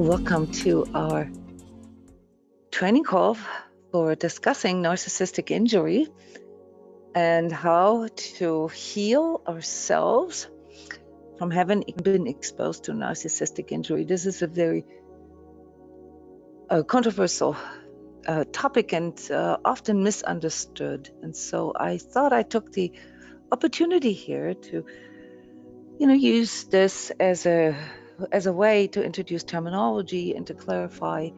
Welcome to our training call for discussing narcissistic injury and how to heal ourselves from having been exposed to narcissistic injury. This is a very controversial topic and often misunderstood. And so I thought I took the opportunity here to, use this as a way to introduce terminology and to clarify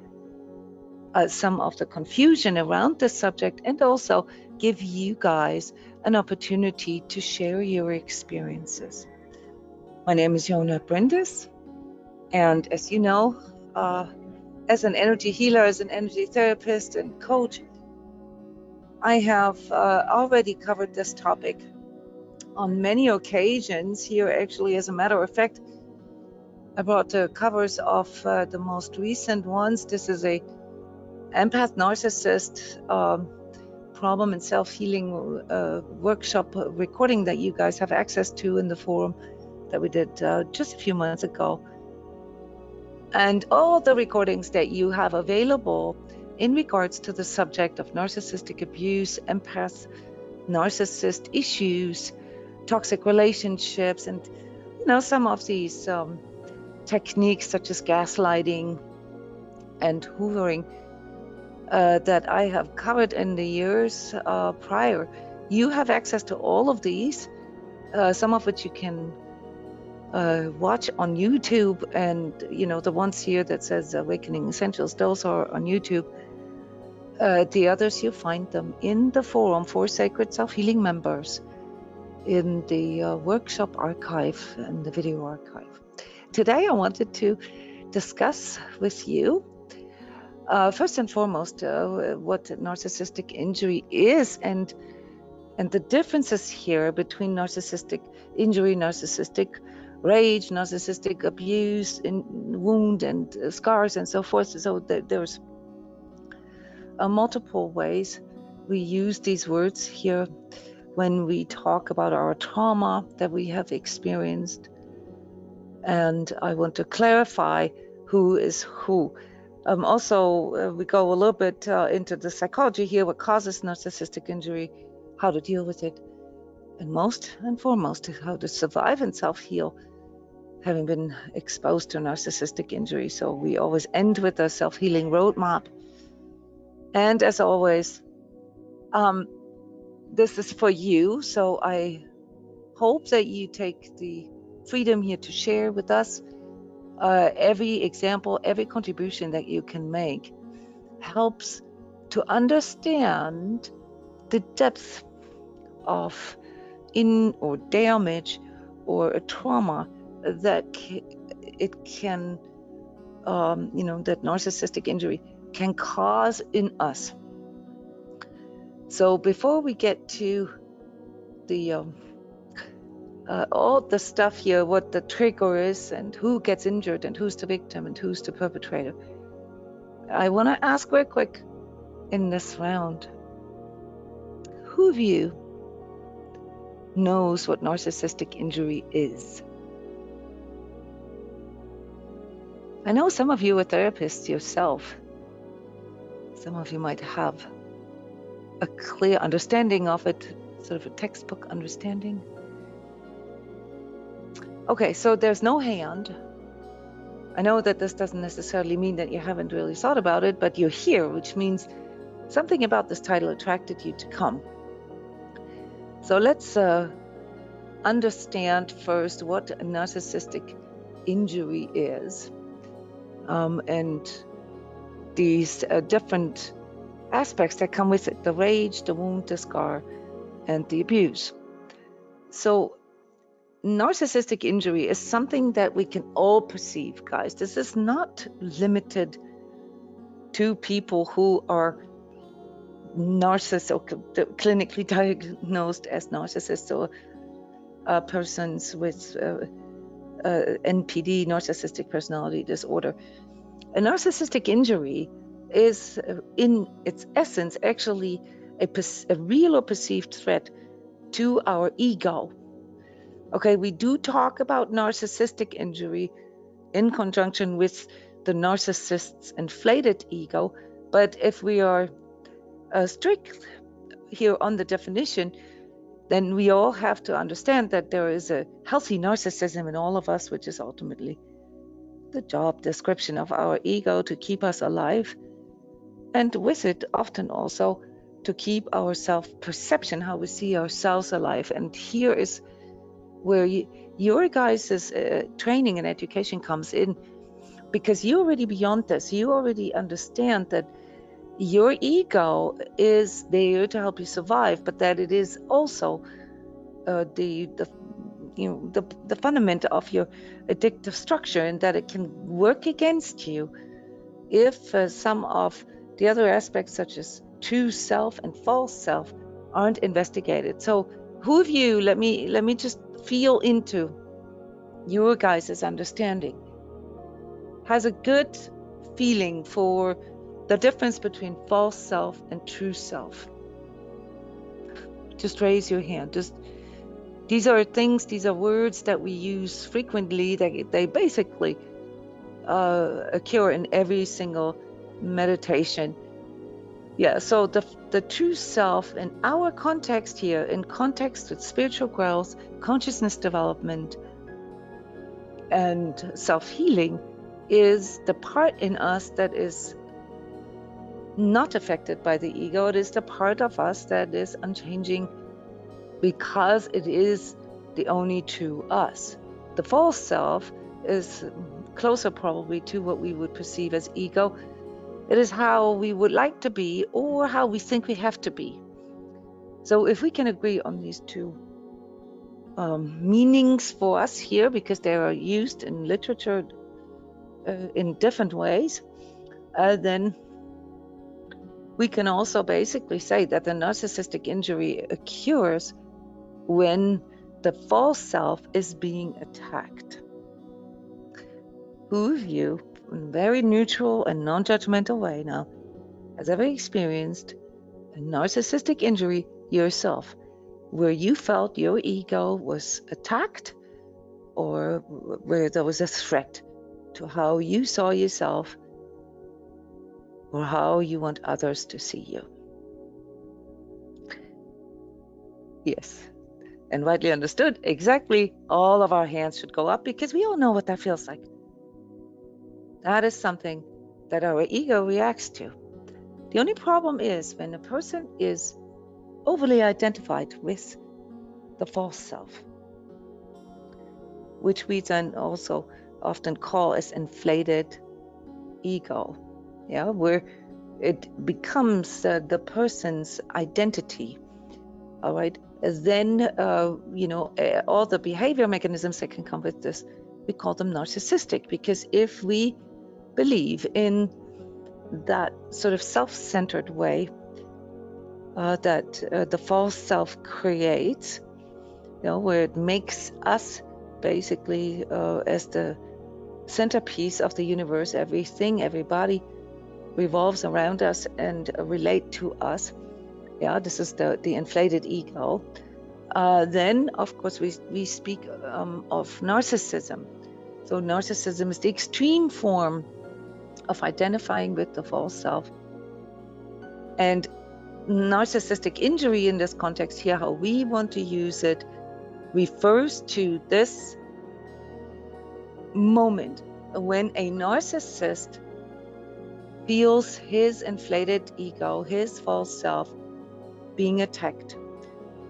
some of the confusion around this subject, and also give you guys an opportunity to share your experiences. My name is Jona Bryndis, and as you know, as an energy healer, as an energy therapist and coach, I have already covered this topic on many occasions here. Actually, as a matter of fact, I brought the covers of the most recent ones. This is a Empath narcissist problem and self-healing workshop recording that you guys have access to in the forum that we did just a few months ago. And all the recordings that you have available in regards to the subject of narcissistic abuse, empath, narcissist issues, toxic relationships, and some of these techniques such as gaslighting and hoovering that I have covered in the years prior. You have access to all of these, some of which you can watch on YouTube, and the ones here that says Awakening Essentials, those are on YouTube. The others, you find them in the forum for Sacred Self-Healing members in the workshop archive and the video archive. Today I wanted to discuss with you first and foremost, what narcissistic injury is, and the differences here between narcissistic injury, narcissistic rage, narcissistic abuse, wound and scars, and so forth. So there's multiple ways we use these words here when we talk about our trauma that we have experienced. And I want to clarify who is who. Also, we go a little bit into the psychology here, what causes narcissistic injury, how to deal with it, and most and foremost, how to survive and self-heal having been exposed to narcissistic injury. So we always end with a self-healing roadmap. And as always, this is for you. So I hope that you take the freedom here to share with us. Every example, every contribution that you can make helps to understand the depth of or damage or a trauma that that narcissistic injury can cause in us. So before we get to the all the stuff here, what the trigger is and who gets injured and who's the victim and who's the perpetrator, I want to ask real quick in this round, who of you knows what narcissistic injury is? I know some of you are therapists yourself. Some of you might have a clear understanding of it, sort of a textbook understanding. Okay, so there's no hand. I know that this doesn't necessarily mean that you haven't really thought about it, but you're here, which means something about this title attracted you to come. So let's understand first what a narcissistic injury is, and these different aspects that come with it: the rage, the wound, the scar, and the abuse. So narcissistic injury is something that we can all perceive, guys. This is not limited to people who are narcissists or clinically diagnosed as narcissists, or persons with NPD, narcissistic personality disorder. A narcissistic injury is, in its essence, actually a real or perceived threat to our ego. Okay, we do talk about narcissistic injury in conjunction with the narcissist's inflated ego. But if we are strict here on the definition, then we all have to understand that there is a healthy narcissism in all of us, which is ultimately the job description of our ego to keep us alive, and with it often also to keep our self-perception, how we see ourselves alive. And here is where your guys' training and education comes in, because you're already beyond this. You already understand that your ego is there to help you survive, but that it is also the fundament of your addictive structure, and that it can work against you if some of the other aspects, such as true self and false self, aren't investigated. So who of you, let me just feel into your guys' understanding, has a good feeling for the difference between false self and true self? Just raise your hand. These are words that we use frequently. They basically occur in every single meditation. Yeah, so the true self in our context here, in context with spiritual growth, consciousness development, and self-healing, is the part in us that is not affected by the ego. It is the part of us that is unchanging, because it is the only true us. The false self is closer probably to what we would perceive as ego. It is how we would like to be, or how we think we have to be. So if we can agree on these two meanings for us here, because they are used in literature in different ways, then we can also basically say that the narcissistic injury occurs when the false self is being attacked. Who of you, in a very neutral and non-judgmental way now, has ever experienced a narcissistic injury yourself, where you felt your ego was attacked, or where there was a threat to how you saw yourself, or how you want others to see you? Yes, and rightly understood, exactly all of our hands should go up, because we all know what that feels like. That is something that our ego reacts to. The only problem is when a person is overly identified with the false self, which we then also often call as inflated ego, yeah, where it becomes the person's identity. All right, then all the behavior mechanisms that can come with this, we call them narcissistic, because if we believe in that sort of self-centered way that the false self creates, where it makes us basically as the centerpiece of the universe, everything, everybody revolves around us and relate to us. Yeah, this is the inflated ego. Then, of course, we speak of narcissism. So narcissism is the extreme form of identifying with the false self. And narcissistic injury in this context here, how we want to use it, refers to this moment when a narcissist feels his inflated ego, his false self, being attacked.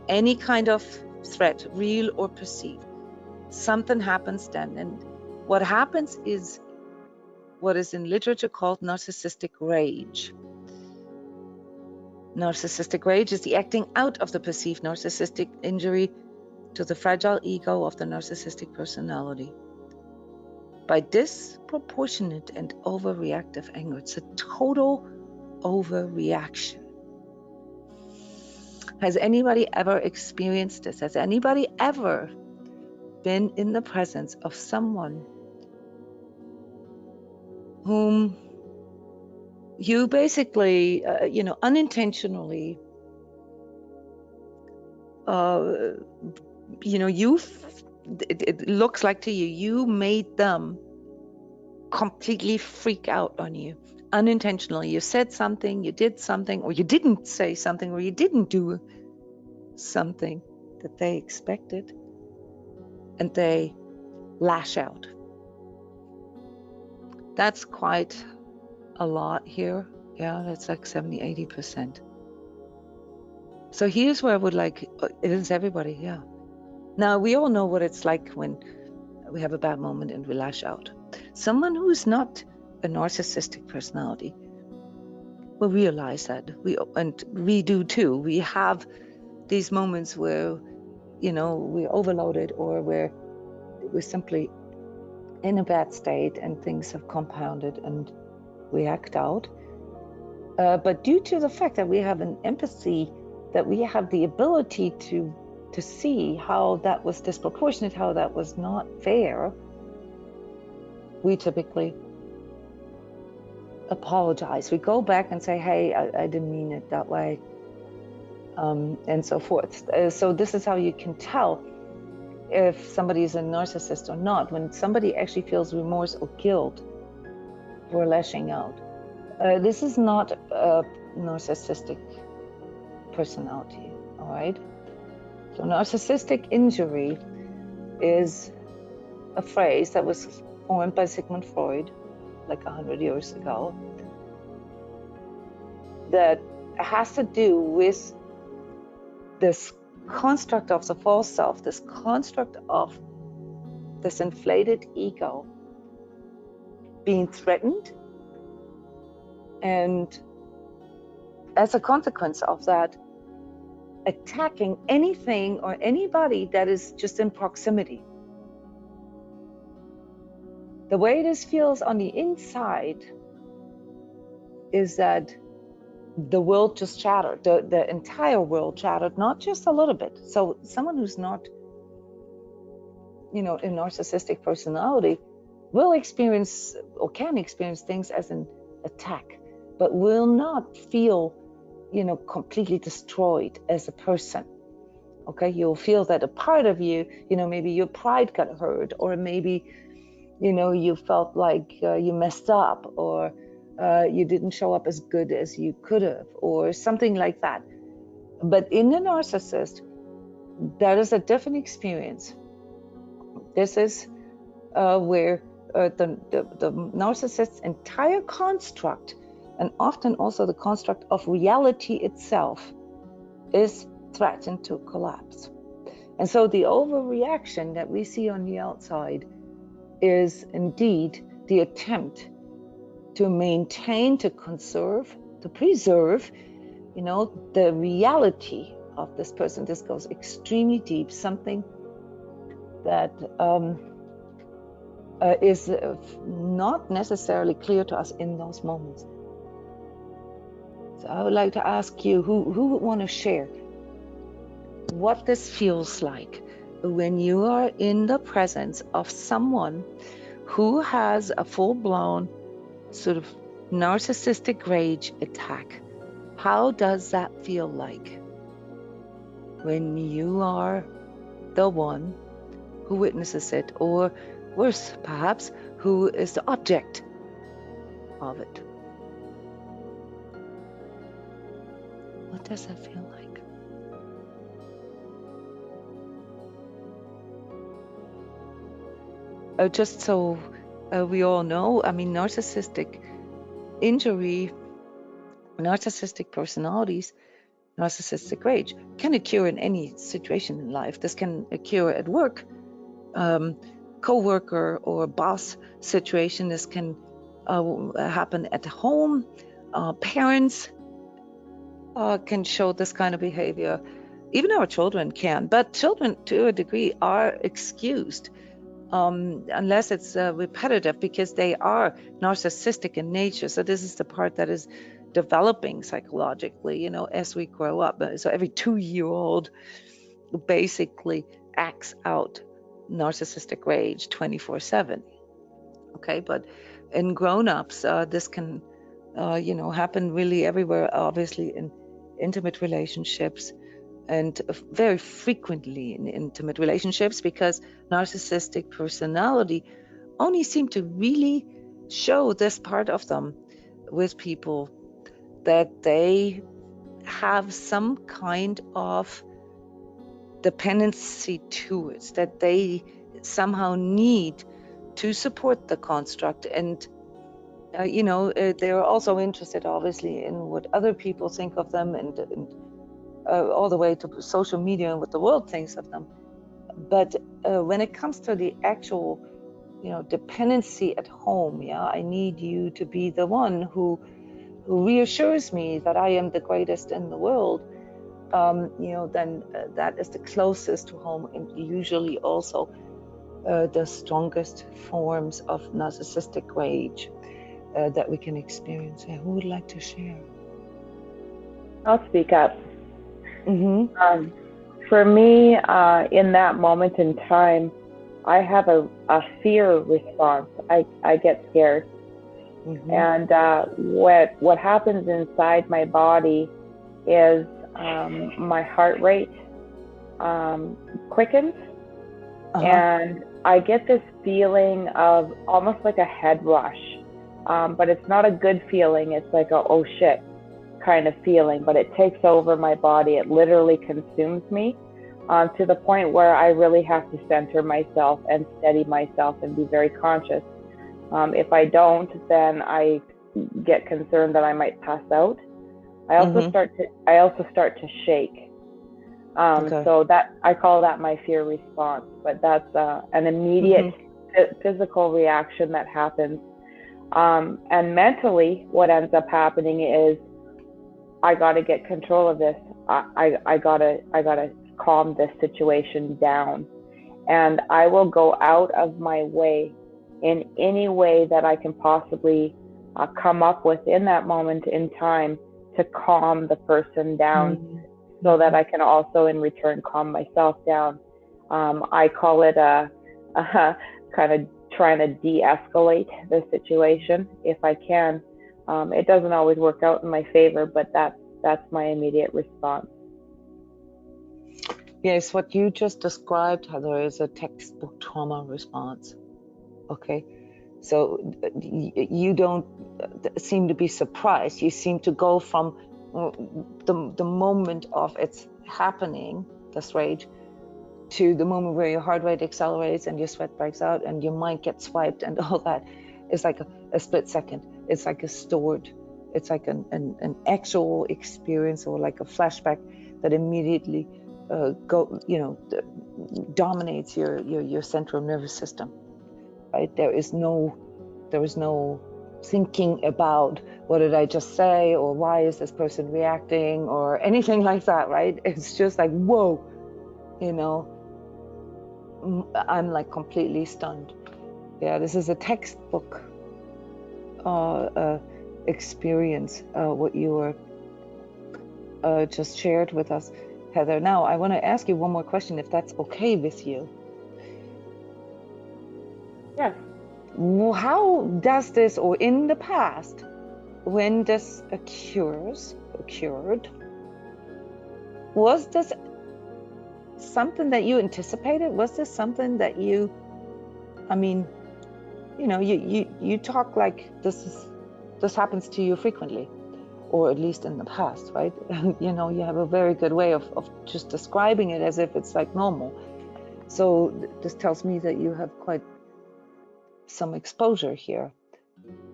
Any kind of threat, real or perceived. Something happens then. And what happens is what is in literature called narcissistic rage. Narcissistic rage is the acting out of the perceived narcissistic injury to the fragile ego of the narcissistic personality by disproportionate and overreactive anger. It's a total overreaction. Has anybody ever experienced this? Has anybody ever been in the presence of someone whom you basically, unintentionally, it looks like to you, you made them completely freak out on you unintentionally. You said something, you did something, or you didn't say something, or you didn't do something that they expected, and they lash out. That's quite a lot here. Yeah, that's like 70-80%. So here's where I would like, it is everybody, yeah. Now, we all know what it's like when we have a bad moment and we lash out. Someone who's not a narcissistic personality will realize that. We do too. We have these moments where, you know, we're overloaded, or where we're simply in a bad state and things have compounded and we act out. But due to the fact that we have an empathy, that we have the ability to see how that was disproportionate, how that was not fair, we typically apologize. We go back and say, hey, I didn't mean it that way, and so forth. So this is how you can tell if somebody is a narcissist or not, when somebody actually feels remorse or guilt for lashing out. This is not a narcissistic personality, all right? So narcissistic injury is a phrase that was formed by Sigmund Freud like 100 years ago, that has to do with this construct of the false self, this construct of this inflated ego being threatened, and as a consequence of that, attacking anything or anybody that is just in proximity. The way this feels on the inside is that the world just shattered, the entire world shattered, not just a little bit. So someone who's not, you know, a narcissistic personality will experience or can experience things as an attack, but will not feel, you know, completely destroyed as a person. Okay, you'll feel that a part of you, you know, maybe your pride got hurt, or maybe, you know, you felt like you messed up, or you didn't show up as good as you could have, or something like that. But in the narcissist, that is a different experience. This is where the narcissist's entire construct, and often also the construct of reality itself, is threatened to collapse. And so the overreaction that we see on the outside is indeed the attempt to maintain, to conserve, to preserve, you know, the reality of this person. This goes extremely deep, something that is not necessarily clear to us in those moments. So I would like to ask you, who would want to share what this feels like when you are in the presence of someone who has a full-blown sort of narcissistic rage attack? How does that feel like when you are the one who witnesses it, or worse, perhaps, who is the object of it? What does that feel like? Just so we all know, I mean, narcissistic injury, narcissistic personalities, narcissistic rage can occur in any situation in life. This can occur at work, co-worker or boss situation. This can happen at home. Parents can show this kind of behavior. Even our children can, but children to a degree are excused unless it's repetitive, because they are narcissistic in nature. So this is the part that is developing psychologically, you know, as we grow up. So every 2-year-old basically acts out narcissistic rage 24/7. Okay, but in grown-ups, this can, you know, happen really everywhere. Obviously, in intimate relationships, and very frequently in intimate relationships, because narcissistic personality only seem to really show this part of them with people, that they have some kind of dependency to it, that they somehow need to support the construct. And they're also interested, obviously, in what other people think of them, and all the way to social media and what the world thinks of them. But when it comes to the actual, dependency at home, I need you to be the one who reassures me that I am the greatest in the world. Then that is the closest to home, and usually also the strongest forms of narcissistic rage that we can experience. Who would like to share? I'll speak up. Mm-hmm. For me, in that moment in time, I have a fear response. I get scared. Mm-hmm. And what happens inside my body is my heart rate quickens, and I get this feeling of almost like a head rush, but it's not a good feeling. It's like a oh shit kind of feeling, but it takes over my body. It literally consumes me, to the point where I really have to center myself and steady myself and be very conscious. If I don't, then I get concerned that I might pass out. I also start to shake. So that I call that my fear response, but that's an immediate physical reaction that happens. And mentally, what ends up happening is I got to get control of this. I gotta calm this situation down, and I will go out of my way in any way that I can possibly come up with in that moment in time to calm the person down, so that I can also in return calm myself down. I call it a kind of trying to de-escalate the situation if I can. It doesn't always work out in my favor, but that's my immediate response. Yes, what you just described, Heather, is a textbook trauma response. Okay, so you don't seem to be surprised. You seem to go from the moment of it's happening, this rage, to the moment where your heart rate accelerates and your sweat breaks out and your mind gets swiped and all that. It's like a split second. It's like it's like an actual experience, or like a flashback that immediately dominates your central nervous system. Right? There is no thinking about what did I just say, or why is this person reacting, or anything like that, right? It's just like, whoa, I'm like completely stunned. Yeah, this is a textbook experience, what you were just shared with us, Heather. Now, I want to ask you one more question, if that's okay with you. Yes. How does this, or in the past, when this occurred, was this something that you anticipated? Was this something that you talk like this happens to you frequently, or at least in the past, right? You have a very good way of just describing it as if it's like normal. So this tells me that you have quite some exposure here,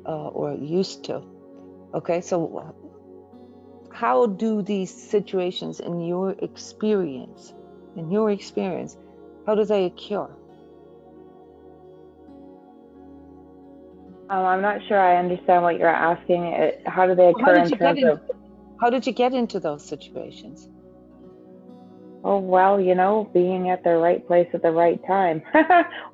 or used to. Okay, so how do these situations in your experience, how do they occur? I'm not sure I understand what you're asking. How do they occur in terms of... How did you get into those situations? Oh, well, being at the right place at the right time,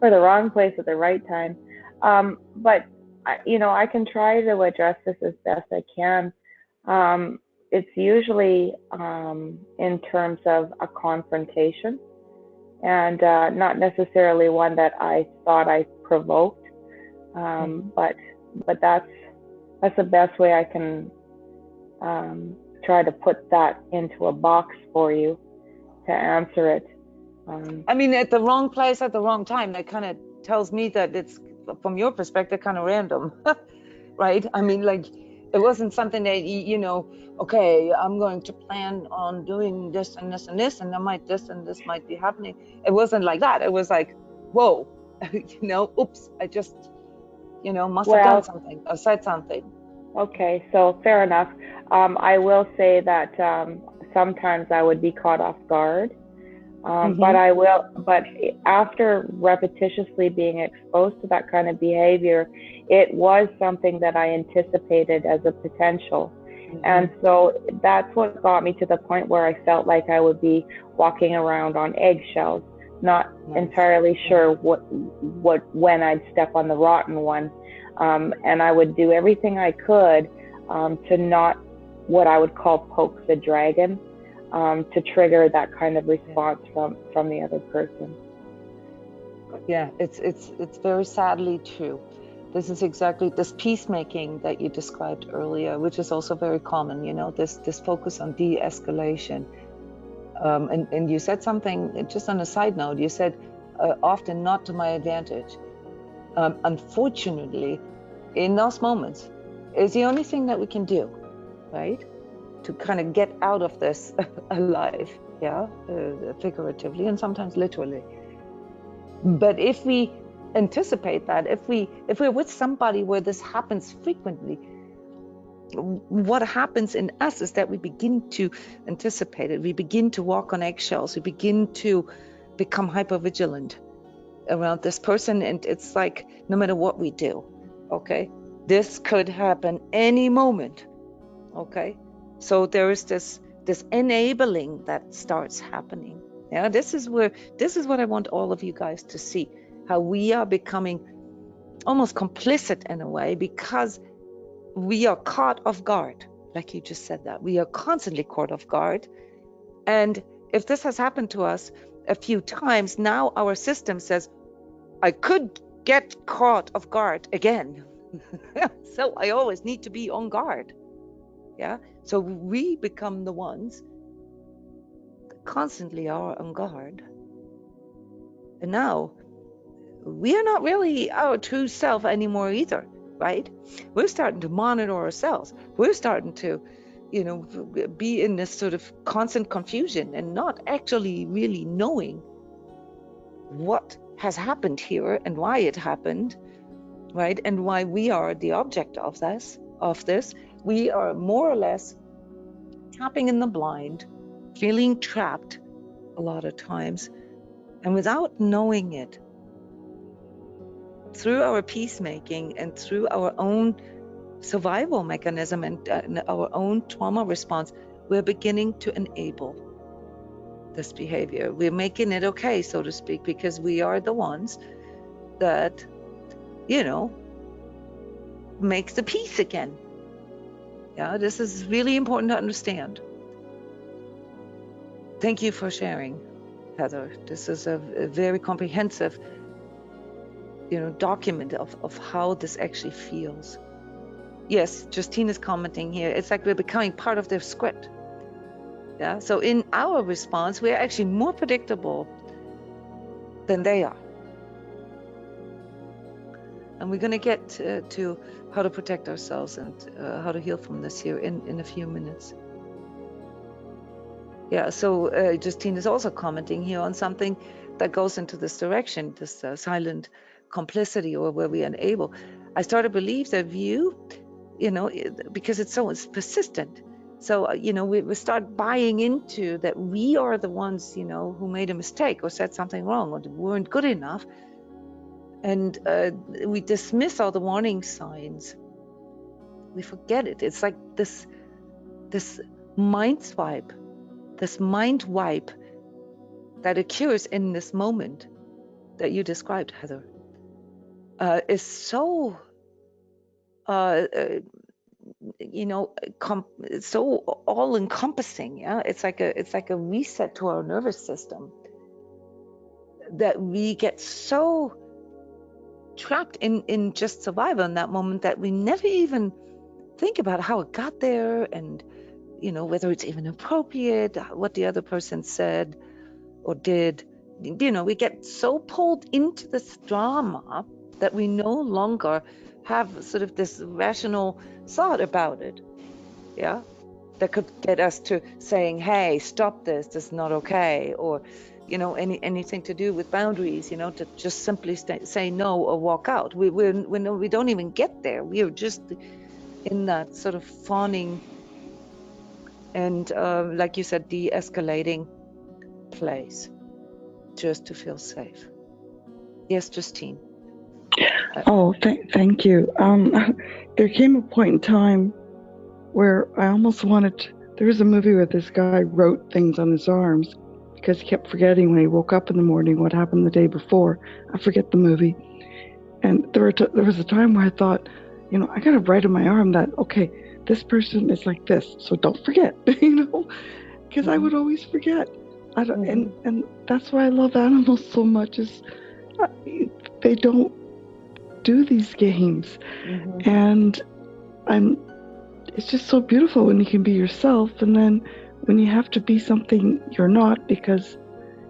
or the wrong place at the right time. But I can try to address this as best I can. It's usually in terms of a confrontation, and not necessarily one that I thought I provoked. But that's the best way I can try to put that into a box for you to answer it. At the wrong place at the wrong time, that kind of tells me that it's from your perspective, kind of random, right? I mean, like, it wasn't something that, okay, I'm going to plan on doing this and this and this, and this and this might be happening. It wasn't like that. It was like, whoa, oops, I just, must have done something or said something. Okay, so fair enough. I will say that sometimes I would be caught off guard. But after repetitiously being exposed to that kind of behavior, it was something that I anticipated as a potential. And so that's what got me to the point where I felt like I would be walking around on eggshells, not entirely sure when I'd step on the rotten one. And I would do everything I could to not what I would call poke the dragon. To trigger that kind of response from the other person. Yeah, it's very sadly true. This is exactly this peacemaking that you described earlier, which is also very common. This focus on de-escalation. And you said something, just on a side note. You said often not to my advantage. Unfortunately, in those moments, is the only thing that we can do, right? To kind of get out of this alive, figuratively and sometimes literally. But if we anticipate that, if we're with somebody where this happens frequently, what happens in us is that we begin to anticipate it. We begin to walk on eggshells. We begin to become hypervigilant around this person, and it's like, no matter what we do, okay, this could happen any moment, okay. So there is this enabling that starts happening. Yeah, this is what I want all of you guys to see, how we are becoming almost complicit in a way, because we are caught off guard. Like you just said, that we are constantly caught off guard. And if this has happened to us a few times, now our system says, I could get caught off guard again. So I always need to be on guard. Yeah. So we become the ones that constantly are on guard. And now we are not really our true self anymore either, right? We're starting to monitor ourselves. We're starting to, be in this sort of constant confusion and not actually really knowing what has happened here and why it happened, right? And why we are the object of this. We are more or less tapping in the blind, feeling trapped a lot of times, and without knowing it, through our peacemaking and through our own survival mechanism and our own trauma response, we're beginning to enable this behavior. We're making it okay, so to speak, because we are the ones that, make the peace again. Yeah, this is really important to understand. Thank you for sharing, Heather. This is a very comprehensive, document of how this actually feels. Yes, Justine is commenting here. It's like we're becoming part of their script. Yeah. So in our response, we're actually more predictable than they are. And we're going to get to how to protect ourselves and how to heal from this here in a few minutes. Yeah, so Justine is also commenting here on something that goes into this direction, this silent complicity, or where we enable. I start to believe that view, because it's persistent. So, we start buying into that we are the ones, who made a mistake or said something wrong or weren't good enough. And we dismiss all the warning signs. We forget it. It's like this mind swipe, this mind wipe that occurs in this moment that you described, Heather, is so, so all-encompassing. Yeah, it's like a reset to our nervous system, that we get so trapped in just survival in that moment that we never even think about how it got there, and whether it's even appropriate, what the other person said or did. We get so pulled into this drama that we no longer have sort of this rational thought about it. Yeah, that could get us to saying, hey, stop this is not okay, or anything to do with boundaries, to just simply say no or walk out. We don't even get there. We are just in that sort of fawning and like you said, de-escalating place just to feel safe. Yes, Justine. Oh, thank you. There came a point in time where I almost wanted there was a movie where this guy wrote things on his arms because he kept forgetting when he woke up in the morning what happened the day before. I forget the movie. And there was a time where I thought, I got to write on my arm that, okay, this person is like this, so don't forget, because I would always forget. And that's why I love animals so much is they don't do these games. And it's just so beautiful when you can be yourself, and then when you have to be something you're not because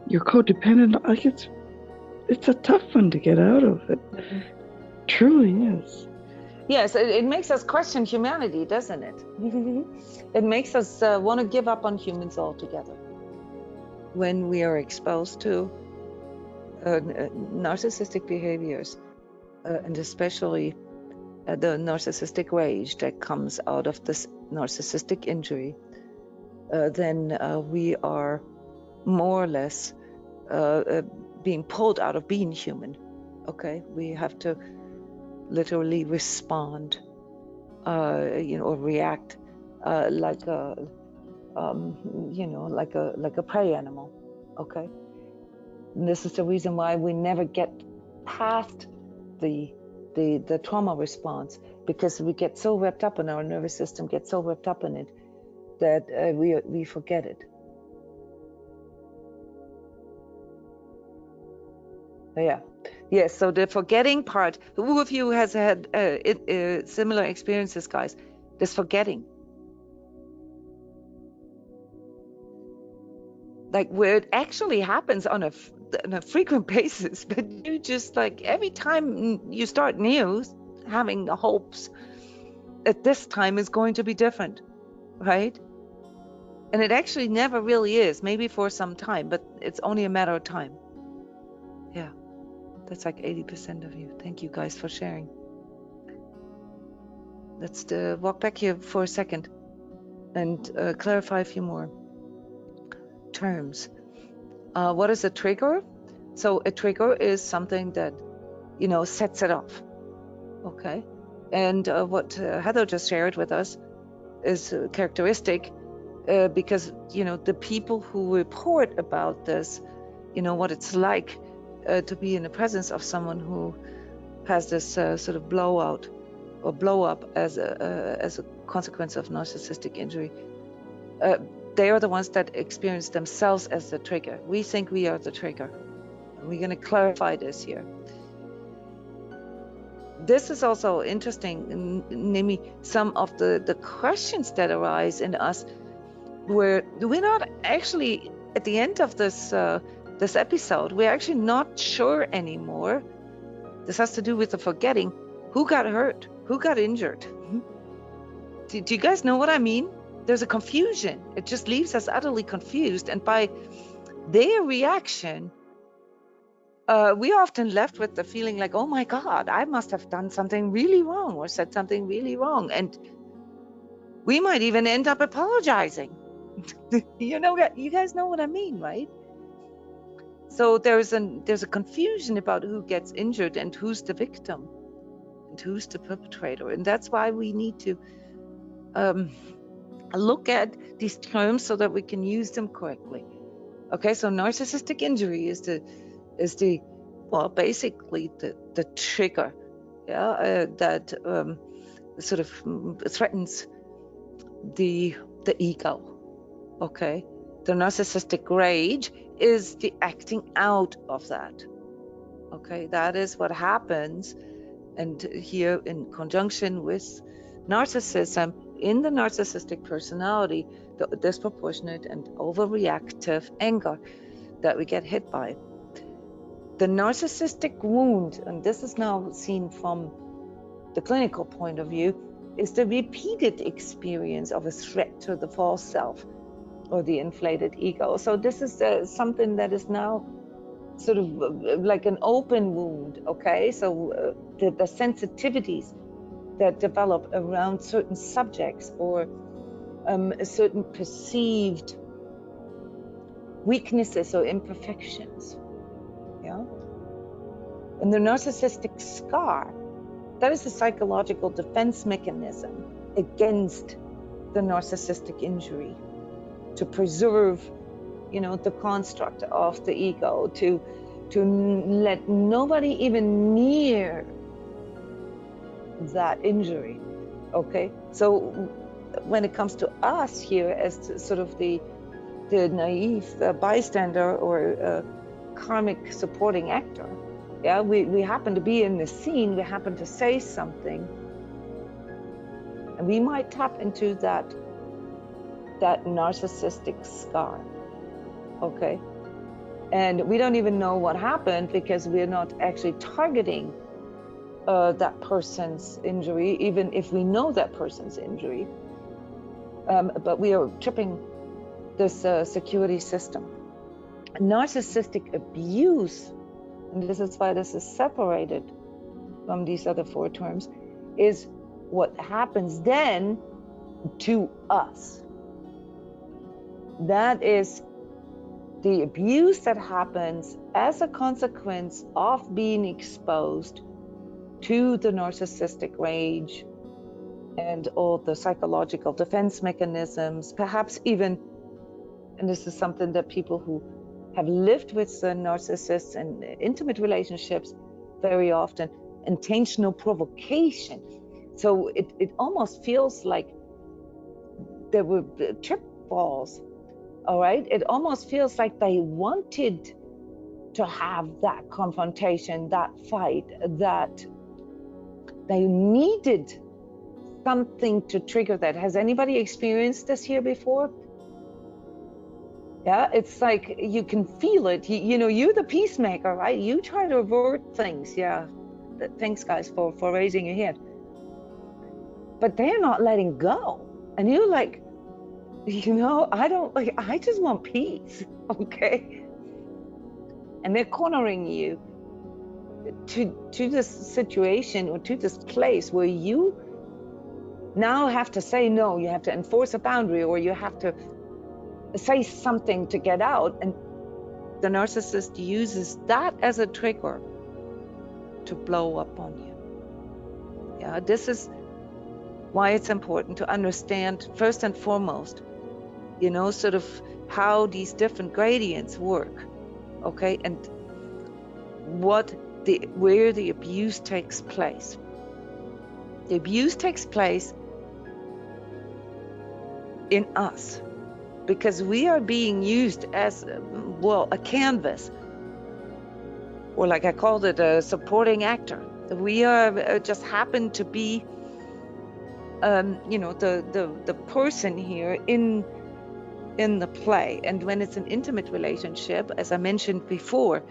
you're codependent, like it's a tough one to get out of. It truly is. Yes, it makes us question humanity, doesn't it? It makes us want to give up on humans altogether when we are exposed to narcissistic behaviors, and especially the narcissistic rage that comes out of this narcissistic injury. Then we are more or less being pulled out of being human. Okay, we have to literally respond, or react like a, like a prey animal. Okay, and this is the reason why we never get past the trauma response, because we get so wrapped up in our nervous system, get so wrapped up in it that we forget it. Yeah. Yes, so the forgetting part, who of you has had similar experiences, guys? This forgetting. Like where it actually happens on a frequent basis, but you just like every time you start new, having the hopes that this time is going to be different, right? And it actually never really is, maybe for some time, but it's only a matter of time. Yeah. That's like 80% of you. Thank you guys for sharing. Let's walk back here for a second and clarify a few more terms. What is a trigger? So a trigger is something that, sets it off. Okay. And what Heather just shared with us is characteristic because, the people who report about this, what it's like to be in the presence of someone who has this sort of blowout or blow up as a consequence of narcissistic injury. They are the ones that experience themselves as the trigger. We think we are the trigger. We're going to clarify this here. This is also interesting, namely some of the questions that arise in us, where we're not actually at the end of this episode. We're actually not sure anymore. This has to do with the forgetting. Who got hurt? Who got injured? Do you guys know what I mean? There's a confusion. It just leaves us utterly confused. And by their reaction, we're often left with the feeling like, oh my God, I must have done something really wrong or said something really wrong. And we might even end up apologizing. You guys know what I mean, right? So there's a confusion about who gets injured and who's the victim and who's the perpetrator. And that's why we need to look at these terms so that we can use them correctly. Okay, so narcissistic injury is basically the trigger, that sort of threatens the ego. Okay, the narcissistic rage is the acting out of that. Okay, that is what happens, and here in conjunction with narcissism, in the narcissistic personality, the disproportionate and overreactive anger that we get hit by. The narcissistic wound, and this is now seen from the clinical point of view, is the repeated experience of a threat to the false self or the inflated ego. So this is something that is now sort of like an open wound, okay? So the sensitivities that develop around certain subjects or certain perceived weaknesses or imperfections, yeah? And the narcissistic scar, that is a psychological defense mechanism against the narcissistic injury, to preserve, you know, the construct of the ego, to let nobody even near that injury, okay? So when it comes to us here as sort of the naive bystander or karmic supporting actor, yeah, we happen to be in the scene, we happen to say something, and we might tap into that narcissistic scar, okay? And we don't even know what happened because we're not actually targeting that person's injury, even if we know that person's injury. But we are tripping this security system. Narcissistic abuse, and this is why this is separated from these other four terms, is what happens then to us. That is the abuse that happens as a consequence of being exposed to the narcissistic rage and all the psychological defense mechanisms, perhaps even, and this is something that people who have lived with the narcissists and intimate relationships very often, intentional provocation. So it almost feels like there were trip balls, all right? It almost feels like they wanted to have that confrontation, that fight, that they needed something to trigger that. Has anybody experienced this here before? Yeah, it's like you can feel it. You know, you're the peacemaker, right? You try to avert things. Yeah, thanks guys for raising your hand. But they're not letting go. And you're like, you know, I just want peace, okay? And they're cornering you to this situation or to this place where you now have to say no, you have to enforce a boundary, or you have to say something to get out. And the narcissist uses that as a trigger to blow up on you. Yeah, this is why it's important to understand, first and foremost, you know, sort of how these different gradients work, okay, and where the abuse takes place. The abuse takes place in us, because we are being used as, well, a canvas, or like I called it, a supporting actor. We are just happen to be, you know, the person here in the play. And when it's an intimate relationship, as I mentioned before,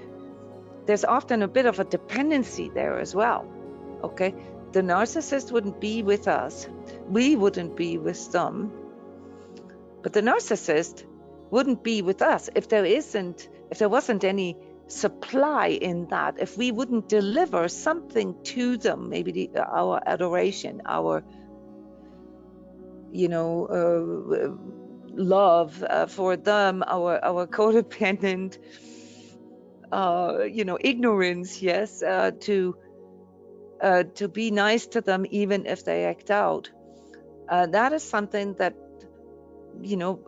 there's often a bit of a dependency there as well, okay? The narcissist wouldn't be with us, we wouldn't be with them, but the narcissist wouldn't be with us if there wasn't any supply in that, if we wouldn't deliver something to them, maybe our adoration, our, you know, love for them, our codependent, you know, ignorance, yes, to be nice to them even if they act out. That is something that, you know,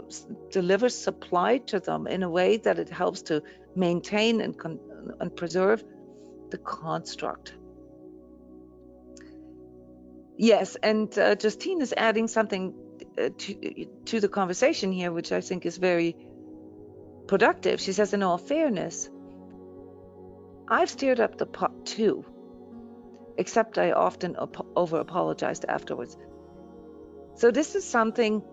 delivers supply to them in a way that it helps to maintain and preserve the construct. Yes, and Justine is adding something to the conversation here, which I think is very productive. She says, in all fairness, I've stirred up the pot too, except I often over-apologized afterwards. So this is something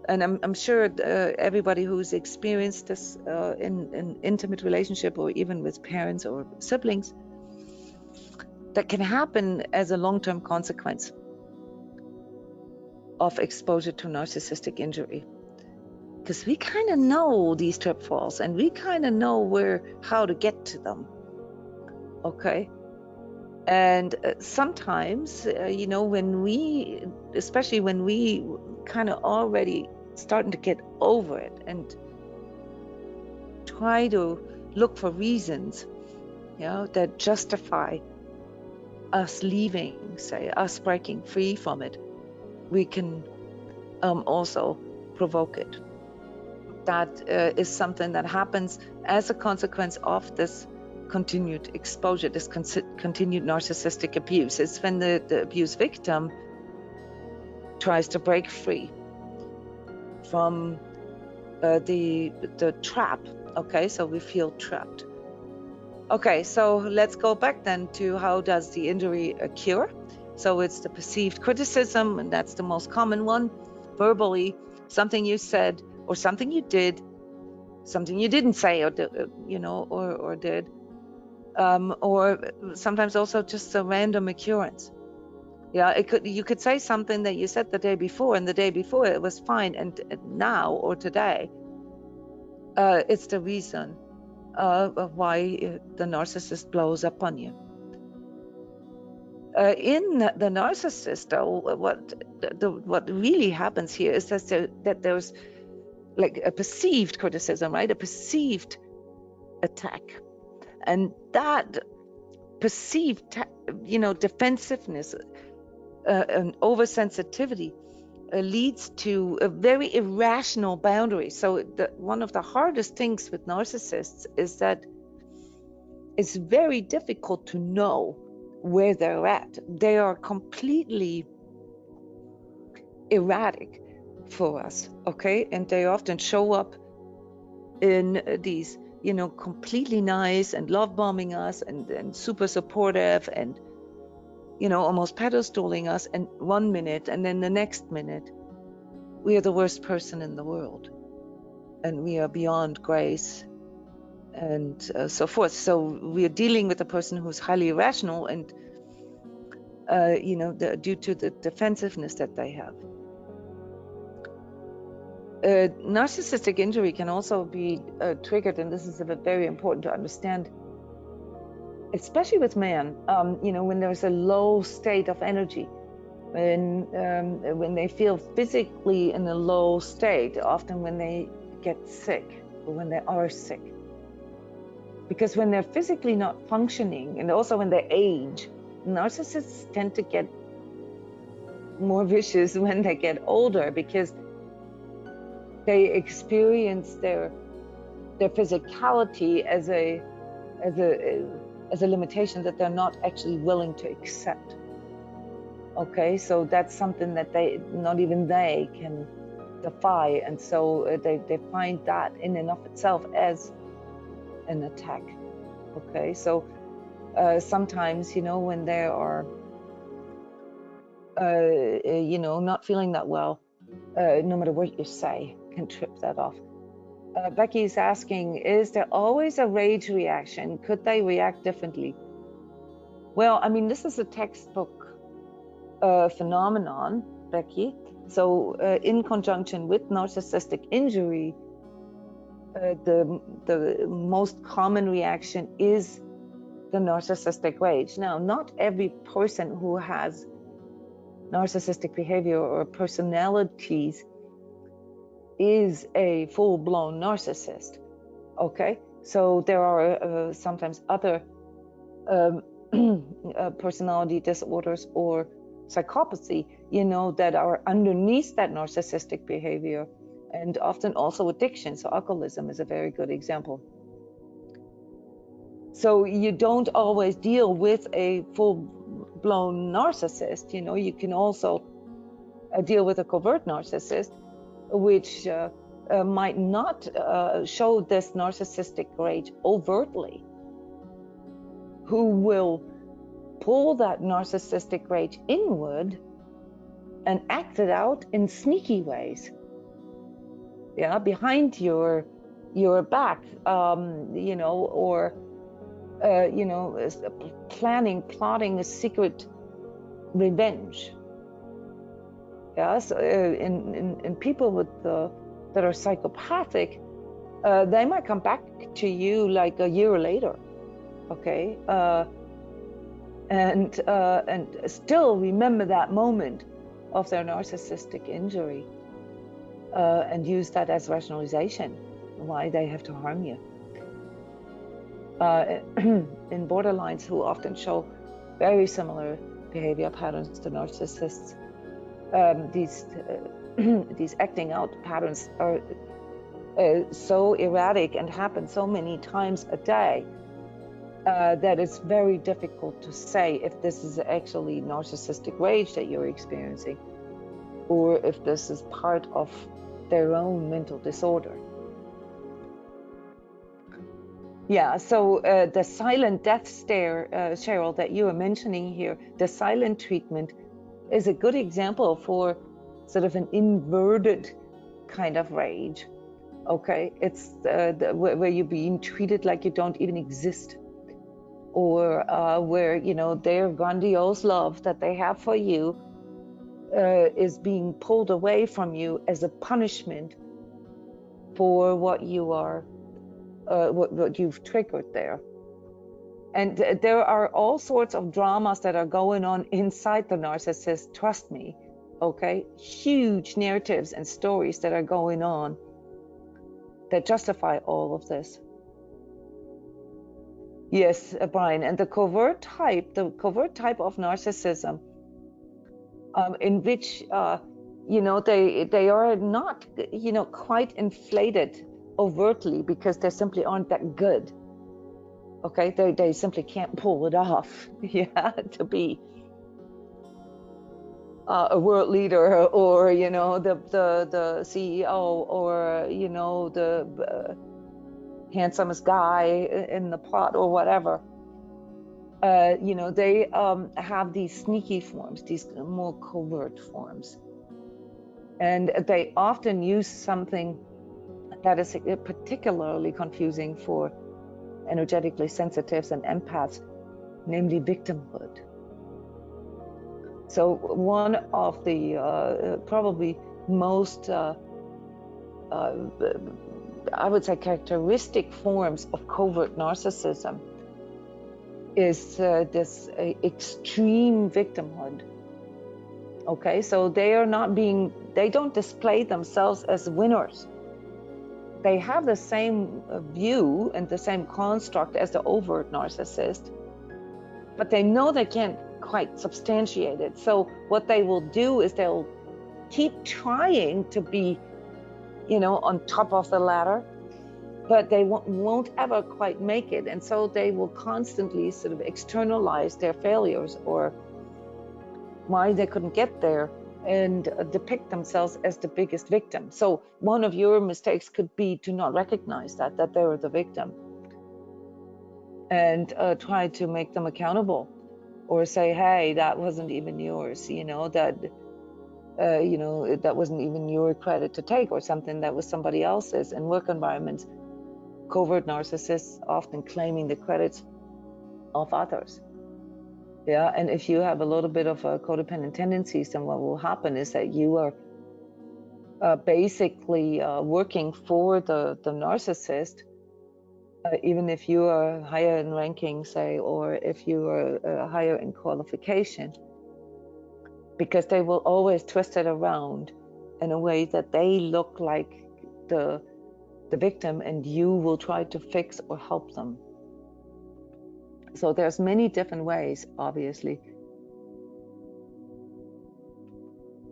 And I'm sure everybody who's experienced this in an intimate relationship or even with parents or siblings, that can happen as a long-term consequence of exposure to narcissistic injury. Because we kind of know these pitfalls and we kind of know how to get to them. Okay. And sometimes, especially when we kind of already starting to get over it and try to look for reasons, that justify us leaving, say, us breaking free from it, we can also provoke it. That is something that happens as a consequence of this continued exposure, this continued narcissistic abuse. It's when the abuse victim tries to break free from the trap. Okay, so we feel trapped. Okay, so let's go back then to how does the injury occur? So it's the perceived criticism, and that's the most common one. Verbally, something you said or something you did, something you didn't say or did, or sometimes also just a random occurrence. Yeah, you could say something that you said the day before, and the day before it was fine, and now or today, it's the reason of why the narcissist blows up on you. In the narcissist, though, what really happens here is that there's like a perceived criticism, right? A perceived attack, and that perceived, defensiveness and oversensitivity leads to a very irrational boundary. So one of the hardest things with narcissists is that it's very difficult to know where they're at. They are completely erratic for us, okay? And they often show up in these, completely nice and love bombing us and super supportive and, almost pedestaling us, and 1 minute, and then the next minute, we are the worst person in the world, and we are beyond grace, and so forth. So we are dealing with a person who's highly irrational, and due to the defensiveness that they have. Narcissistic injury can also be triggered, and this is very important to understand, especially with men, when there's a low state of energy, when they feel physically in a low state, often when they get sick or when they are sick. Because when they're physically not functioning, and also when they age, narcissists tend to get more vicious when they get older, because they experience their physicality as a limitation that they're not actually willing to accept. Okay, so that's something that not even they can defy, and so they find that in and of itself as an attack. Okay, so sometimes, when they are not feeling that well, no matter what you say, can trip that off. Becky is asking, is there always a rage reaction? Could they react differently? Well, I mean, this is a textbook phenomenon, Becky. So in conjunction with narcissistic injury, the most common reaction is the narcissistic rage. Now, not every person who has narcissistic behavior or personalities is a full-blown narcissist. Okay, so there are sometimes other personality disorders or psychopathy, that are underneath that narcissistic behavior, and often also addiction. So alcoholism is a very good example. So you don't always deal with a full-blown narcissist. You can also deal with a covert narcissist, which might not show this narcissistic rage overtly, who will pull that narcissistic rage inward and act it out in sneaky ways. yeah, behind your back, you know, or you know, plotting a secret revenge. Yes, in people with that are psychopathic, they might come back to you like a year later, okay, and still remember that moment of their narcissistic injury, and use that as rationalization why they have to harm you. In borderlines, who often show very similar behavior patterns to narcissists, these acting out patterns are so erratic and happen so many times a day that it's very difficult to say if this is actually narcissistic rage that you're experiencing, or if this is part of their own mental disorder. Yeah, so the silent death stare, Cheryl, that you were mentioning here, the silent treatment is a good example for sort of an inverted kind of rage. Okay, it's where you're being treated like you don't even exist, or where, you know, their grandiose love that they have for you is being pulled away from you as a punishment for what you are, what you've triggered there. And there are all sorts of dramas that are going on inside the narcissist, trust me, okay? Huge narratives and stories that are going on that justify all of this. Yes, Brian, and the covert type of narcissism, in which, you know, they are not, you know, quite inflated overtly because they simply aren't that good. Okay, they simply can't pull it off, yeah, to be a world leader, or, you know, the CEO, or, you know, the handsomest guy in the plot, or whatever. You know, they have these sneaky forms, these more covert forms, and they often use something that is particularly confusing for energetically sensitives and empaths, namely victimhood. So one of the probably most, I would say, characteristic forms of covert narcissism is this extreme victimhood. Okay, so they don't display themselves as winners. They have the same view and the same construct as the overt narcissist, but they know they can't quite substantiate it. So what they will do is they'll keep trying to be, you know, on top of the ladder, but they won't ever quite make it. And so they will constantly sort of externalize their failures or why they couldn't get there, and depict themselves as the biggest victim. So one of your mistakes could be to not recognize that they were the victim, and try to make them accountable, or say, hey, that wasn't even yours, you know, that you know, that wasn't even your credit to take, or something that was somebody else's. In work environments, covert narcissists often claiming the credits of others. Yeah, and if you have a little bit of codependent tendencies, then what will happen is that you are basically working for the narcissist, even if you are higher in ranking, say, or if you are higher in qualification, because they will always twist it around in a way that they look like the victim, and you will try to fix or help them. So there's many different ways, obviously.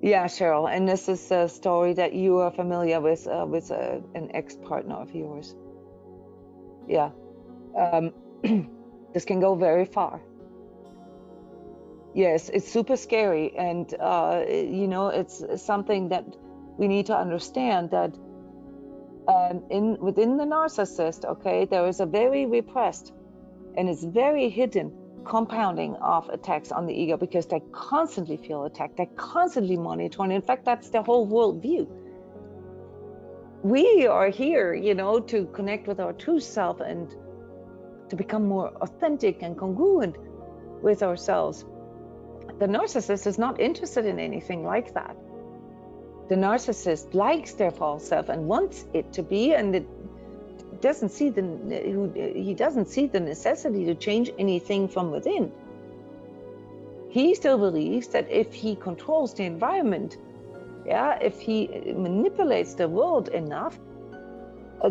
Yeah, Cheryl, and this is a story that you are familiar with an ex-partner of yours. Yeah, this can go very far. Yes, it's super scary, and you know, it's something that we need to understand, that within the narcissist, okay, there is a very repressed, and it's very hidden compounding of attacks on the ego, because they constantly feel attacked, they constantly monitor, and in fact, that's their whole worldview. we are here, to connect with our true self and to become more authentic and congruent with ourselves. The narcissist is not interested in anything like that. The narcissist likes their false self and wants it to be, and he doesn't see the necessity to change anything from within. He still believes that if he controls the environment, if he manipulates the world enough,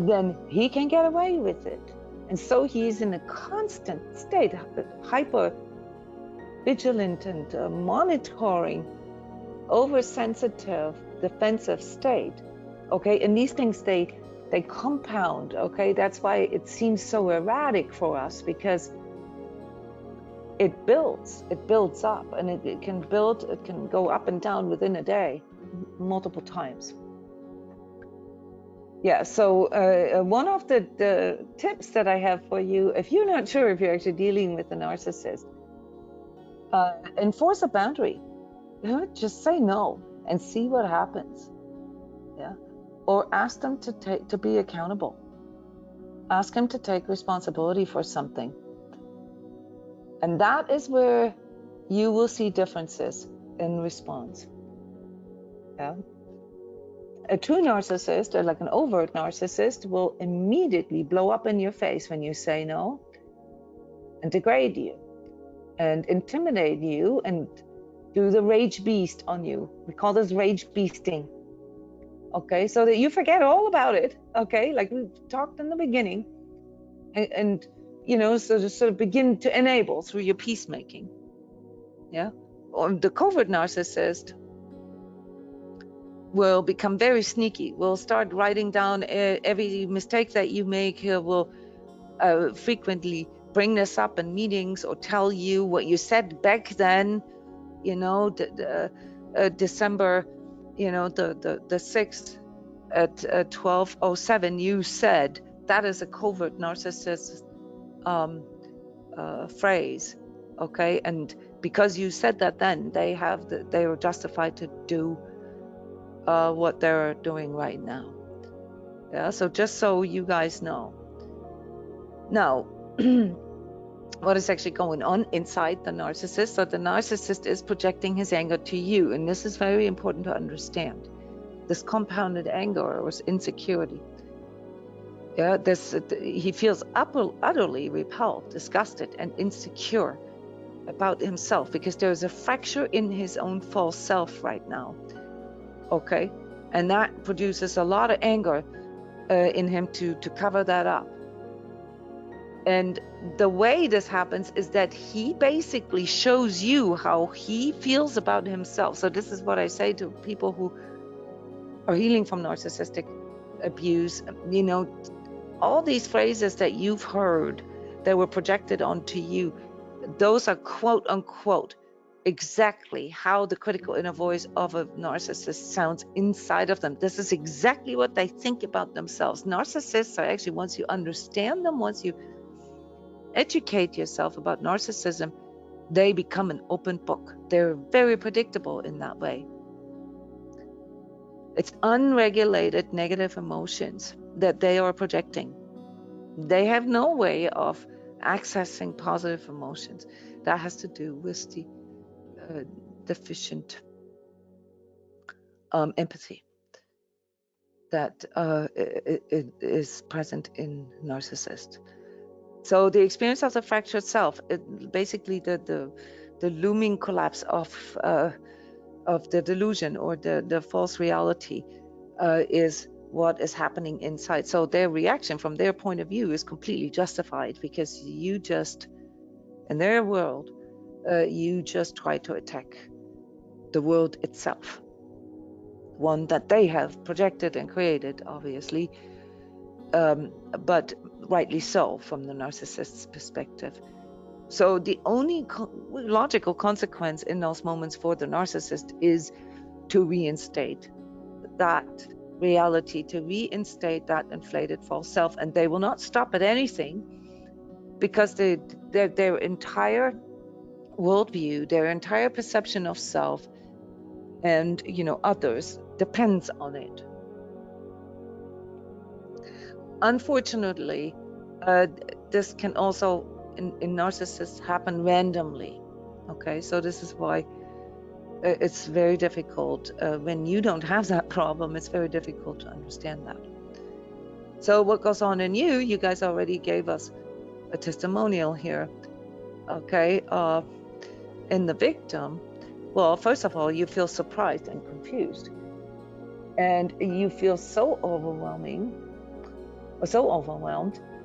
then he can get away with it. And so he's in a constant state, hyper vigilant and monitoring, oversensitive, defensive state. Okay, and these things, they compound. Okay, that's why it seems so erratic for us, because it builds up, and it can go up and down within a day, multiple times. Yeah, so one of the tips that I have for you, if you're not sure if you're actually dealing with a narcissist, enforce a boundary. Just say no and see what happens. Yeah, or ask them to be accountable. Ask him to take responsibility for something, and that is where you will see differences in response. Yeah. A true narcissist, or like an overt narcissist, will immediately blow up in your face when you say no, and degrade you, and intimidate you, and do the rage beast on you. We call this rage beasting. Okay, so that you forget all about it. Okay, like we talked in the beginning, and so to sort of begin to enable through your peacemaking. Yeah, or the covert narcissist will become very sneaky. Will start writing down every mistake that you make. He will frequently bring this up in meetings, or tell you what you said back then. December, the 6th at 12:07, you said. That is a covert narcissist phrase. Okay, and because you said that then, they are justified to do what they're doing right now. Yeah, so just so you guys know. Now, what is actually going on inside the narcissist? So the narcissist is projecting his anger to you, and this is very important to understand. This compounded anger or insecurity. Yeah, he feels utterly repelled, disgusted, and insecure about himself, because there's a fracture in his own false self right now. Okay, and that produces a lot of anger in him to cover that up. And the way this happens is that he basically shows you how he feels about himself. So this is what I say to people who are healing from narcissistic abuse. All these phrases that you've heard that were projected onto you, those are quote unquote exactly how the critical inner voice of a narcissist sounds inside of them. This is exactly what they think about themselves. Narcissists are actually, once you understand them, once you educate yourself about narcissism, they become an open book. They're very predictable in that way. It's unregulated negative emotions that they are projecting. They have no way of accessing positive emotions. That has to do with the deficient empathy that is present in narcissists. So the experience of the fractured self, basically the looming collapse of the delusion or the false reality, is what is happening inside. So their reaction from their point of view is completely justified, because you just, in their world, you just try to attack the world itself, one that they have projected and created, obviously, but rightly so from the narcissist's perspective. So the only logical consequence in those moments for the narcissist is to reinstate that reality, to reinstate that inflated false self, and they will not stop at anything, because their entire worldview, their entire perception of self and others depends on it. Unfortunately, this can also in narcissists happen randomly. Okay, so this is why it's very difficult when you don't have that problem. It's very difficult to understand that. So what goes on in you? You guys already gave us a testimonial here. Okay, in the victim, well, first of all, you feel surprised and confused, and you feel so overwhelmed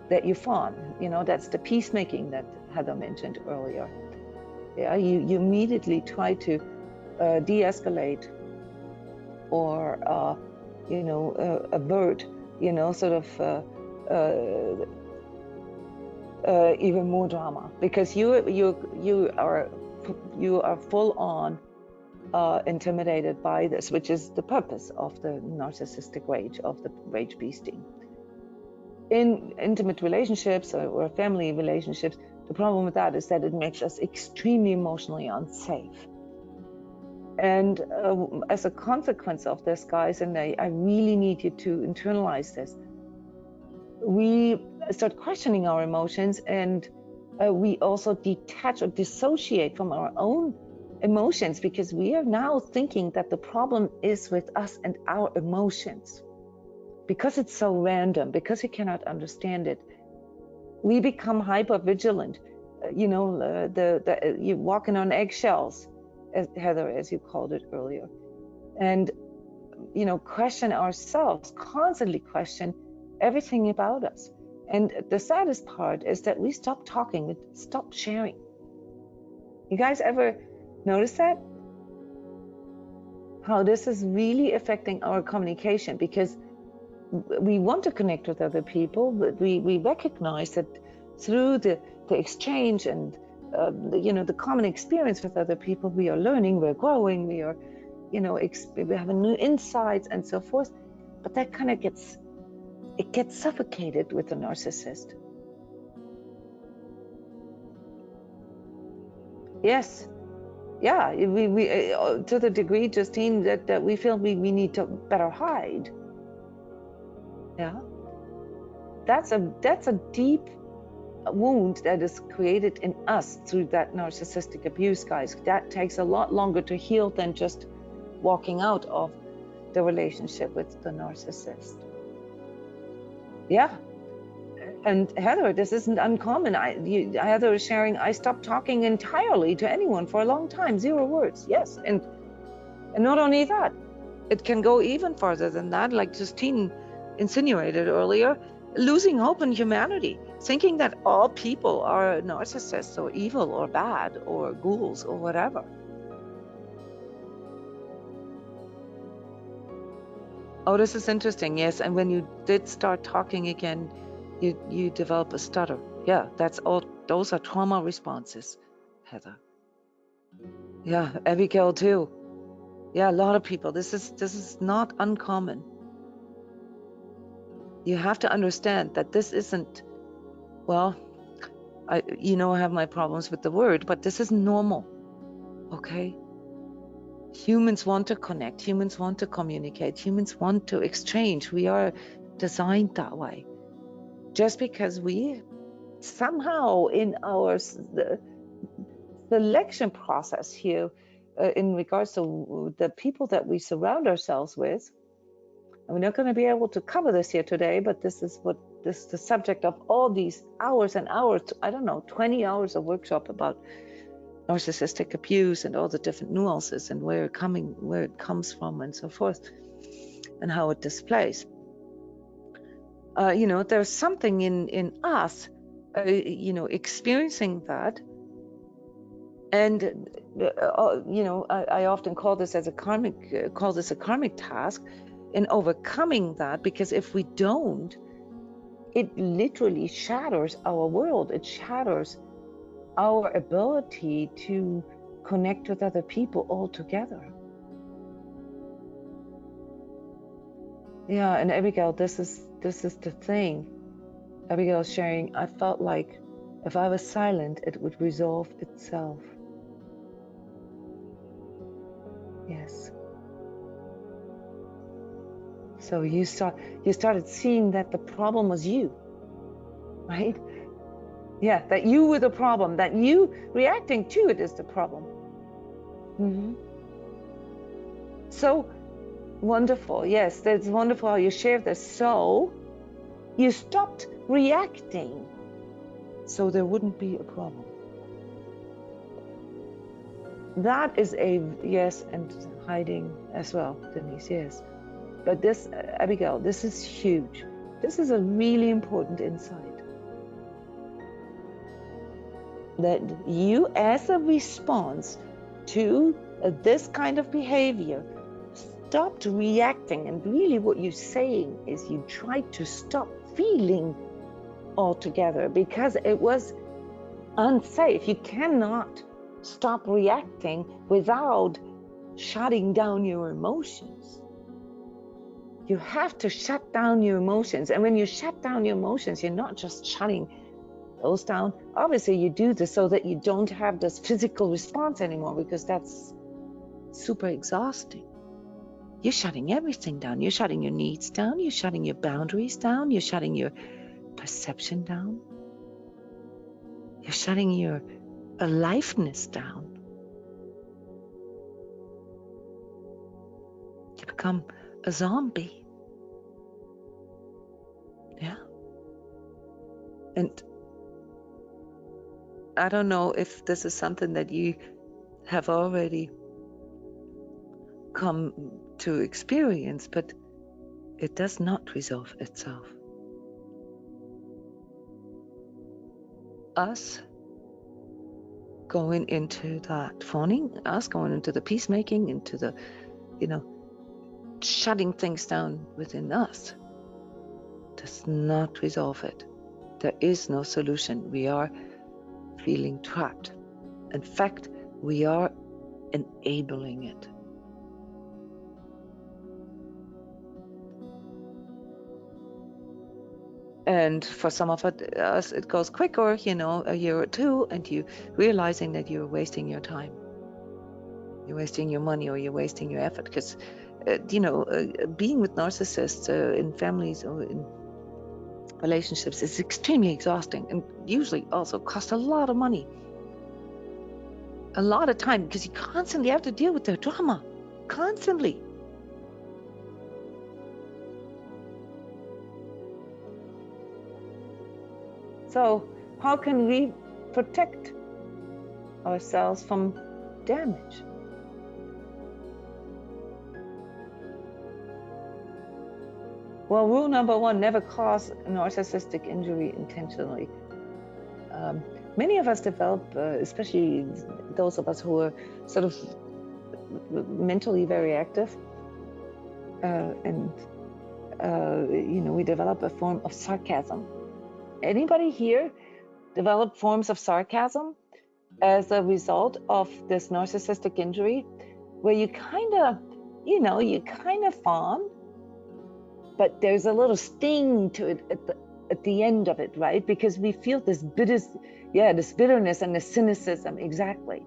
that you fawn. That's the peacemaking that Heather mentioned earlier. Yeah, you immediately try to de-escalate or avert, sort of even more drama, because you are full on intimidated by this, which is the purpose of the narcissistic rage, of the rage beasting. In intimate relationships or family relationships, the problem with that is that it makes us extremely emotionally unsafe. And as a consequence of this, guys, and I really need you to internalize this, we start questioning our emotions, and we also detach or dissociate from our own emotions, because we are now thinking that the problem is with us and our emotions. Because it's so random, because we cannot understand it, we become hyper vigilant. You're walking on eggshells, as Heather, as you called it earlier, and question ourselves, constantly question everything about us. And the saddest part is that we stop talking, stop sharing. You guys ever notice that? How this is really affecting our communication, because we want to connect with other people, but we recognize that through the exchange and the common experience with other people, we are learning, we're growing, we are we have new insights and so forth. But that kind of gets suffocated with the narcissist. Yes, yeah, we to the degree, Justine, that we feel we need to better hide. Yeah, that's a deep wound that is created in us through that narcissistic abuse, guys. That takes a lot longer to heal than just walking out of the relationship with the narcissist. Yeah. And Heather, this isn't uncommon. Heather is sharing, I stopped talking entirely to anyone for a long time, 0 words. Yes, and not only that, it can go even further than that, like Justine insinuated earlier, losing hope in humanity, thinking that all people are narcissists or evil or bad or ghouls or whatever. Oh, this is interesting. Yes, and when you did start talking again, you develop a stutter. Yeah, that's all. Those are trauma responses, Heather. Yeah, Abigail too. Yeah, a lot of people. This is not uncommon. You have to understand that this isn't, well, I have my problems with the word, but this is normal. Okay? Humans want to connect. Humans want to communicate. Humans want to exchange. We are designed that way. Just because we somehow in our selection process here, in regards to the people that we surround ourselves with, and we're not going to be able to cover this here today, but this is the subject of all these hours and hours, I don't know, 20 hours of workshop about narcissistic abuse and all the different nuances and where it comes from and so forth, and how it displays. There's something in us, experiencing that. And I often call this a karmic task in overcoming that, because if we don't, it literally shatters our world. It shatters our ability to connect with other people altogether. Yeah, and Abigail, this is the thing. Abigail sharing, I felt like if I was silent, it would resolve itself. Yes. So you started seeing that the problem was you, right? Yeah, that you were the problem, that you reacting to it is the problem. So wonderful. Yes, that's wonderful how you shared this. So you stopped reacting so there wouldn't be a problem. That is a yes, and hiding as well, Denise, yes. But this, Abigail, this is huge. This is a really important insight. That you, as a response to this kind of behavior, stopped reacting. And really what you're saying is you tried to stop feeling altogether because it was unsafe. You cannot stop reacting without shutting down your emotions. You have to shut down your emotions. And when you shut down your emotions, you're not just shutting those down. Obviously, you do this so that you don't have this physical response anymore, because that's super exhausting. You're shutting everything down. You're shutting your needs down. You're shutting your boundaries down. You're shutting your perception down. You're shutting your aliveness down. You become a zombie. Yeah. And I don't know if this is something that you have already come to experience, but it does not resolve itself. Us going into that phoning, us going into the peacemaking, into the, shutting things down within us does not resolve it. There is no solution. We are feeling trapped. In fact, we are enabling it. And for some of us, it goes quicker, a year or two, and you realizing that you're wasting your time. You're wasting your money, or you're wasting your effort. Because, being with narcissists in families or in relationships is extremely exhausting, and usually also costs a lot of money. A lot of time, because you constantly have to deal with their drama. Constantly. So how can we protect ourselves from damage? Well, rule number one, never cause narcissistic injury intentionally. Many of us develop, especially those of us who are sort of mentally very active, we develop a form of sarcasm. Anybody here develop forms of sarcasm as a result of this narcissistic injury, where you kind of fawn, but there's a little sting to it at the end of it, right? Because we feel this bitterness and the cynicism. Exactly.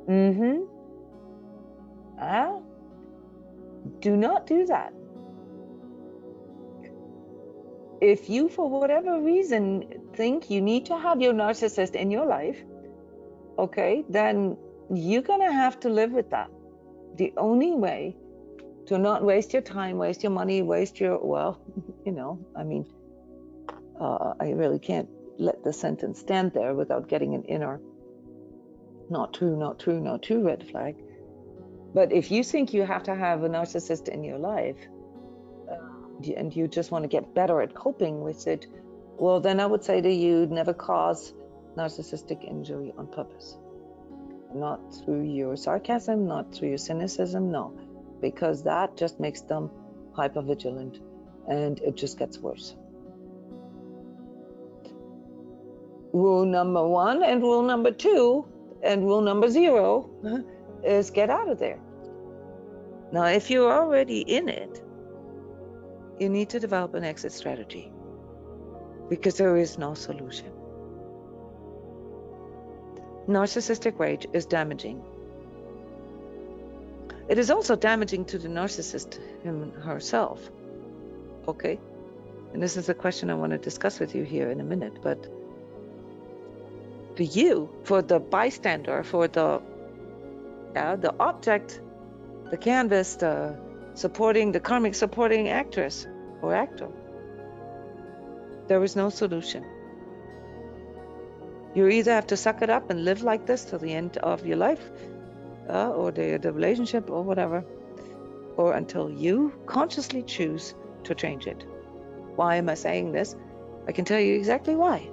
Do not do that. If you, for whatever reason, think you need to have your narcissist in your life, okay, then you're gonna have to live with that. The only way to not waste your time, waste your money, waste your, I really can't let the sentence stand there without getting an inner not true red flag. But if you think you have to have a narcissist in your life, and you just want to get better at coping with it, well, then I would say to you, never cause narcissistic injury on purpose. Not through your sarcasm, not through your cynicism, no. Because that just makes them hypervigilant, and it just gets worse. Rule number one, and rule number two, and rule number 0 is get out of there. Now, if you're already in it, you need to develop an exit strategy, because there is no solution. Narcissistic rage is damaging. It is also damaging to the narcissist herself, Okay? And this is a question I want to discuss with you here in a minute, but for you, for the bystander, for the object, the canvas, the karmic supporting actress or actor, there is no solution. You either have to suck it up and live like this till the end of your life, or the relationship or whatever, or until you consciously choose to change it. Why am I saying this? I can tell you exactly why.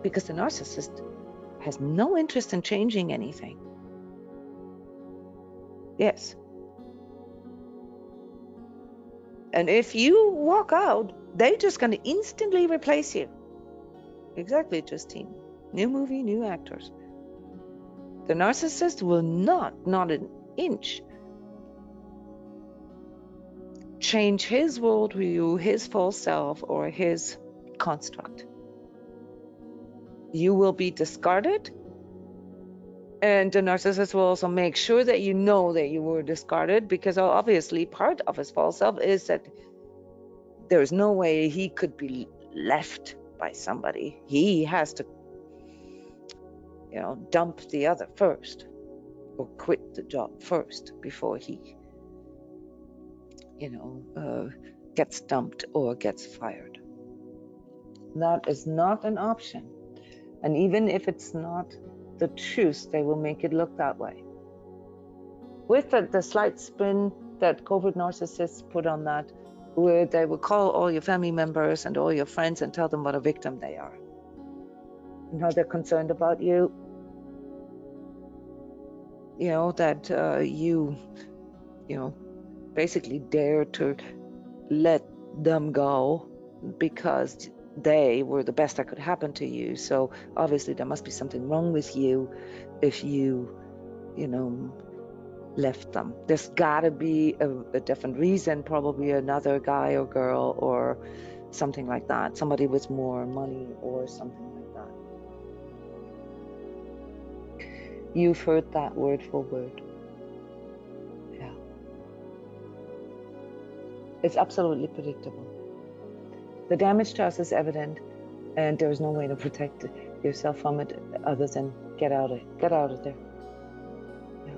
Because the narcissist has no interest in changing anything. Yes. And if you walk out, they're just going to instantly replace you. Exactly, Justine. New movie, new actors. The narcissist will not an inch, change his worldview, his false self, or his construct. You will be discarded, and the narcissist will also make sure that you know that you were discarded, because obviously part of his false self is that there's no way he could be left by somebody. He has to, dump the other first, or quit the job first before he, gets dumped or gets fired. That is not an option. And even if it's not the truth, they will make it look that way. With the slight spin that covert narcissists put on that, where they will call all your family members and all your friends and tell them what a victim they are and how they're concerned about you. That you basically dare to let them go because they were the best that could happen to you. So obviously there must be something wrong with you if you, left them. There's gotta be a different reason, probably another guy or girl or something like that, somebody with more money or something like that. You've heard that word for word. Yeah. It's absolutely predictable. The damage to us is evident, and there's no way to protect yourself from it other than get out of there. Yeah.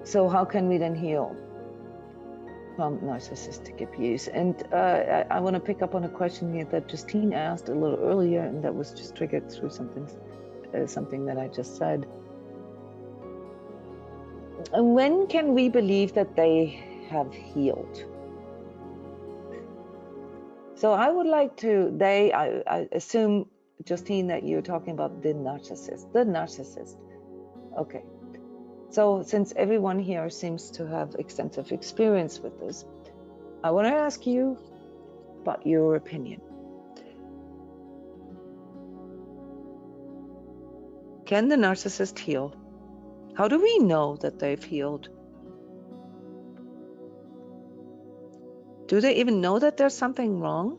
So how can we then heal from narcissistic abuse? And I want to pick up on a question here that Justine asked a little earlier, and that was just triggered through something that I just said. And when can we believe that they have healed? So I would like to, I assume, Justine, that you're talking about the narcissist. Okay. So since everyone here seems to have extensive experience with this, I want to ask you about your opinion. Can the narcissist heal? How do we know that they've healed? Do they even know that there's something wrong?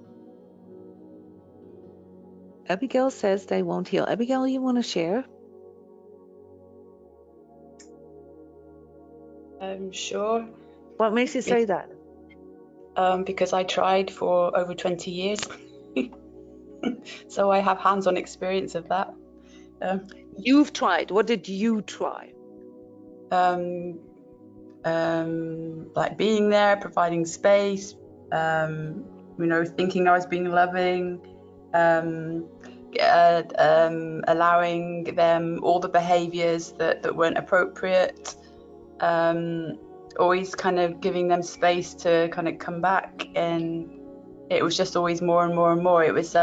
Abigail says they won't heal. Abigail, you want to share? Sure. What makes you say that? Because I tried for over 20 years. So I have hands-on experience of that. You've tried. What did you try? Like being there, providing space, thinking I was being loving, allowing them all the behaviors that weren't appropriate, always kind of giving them space to kind of come back, and it was just always more and more and more. It was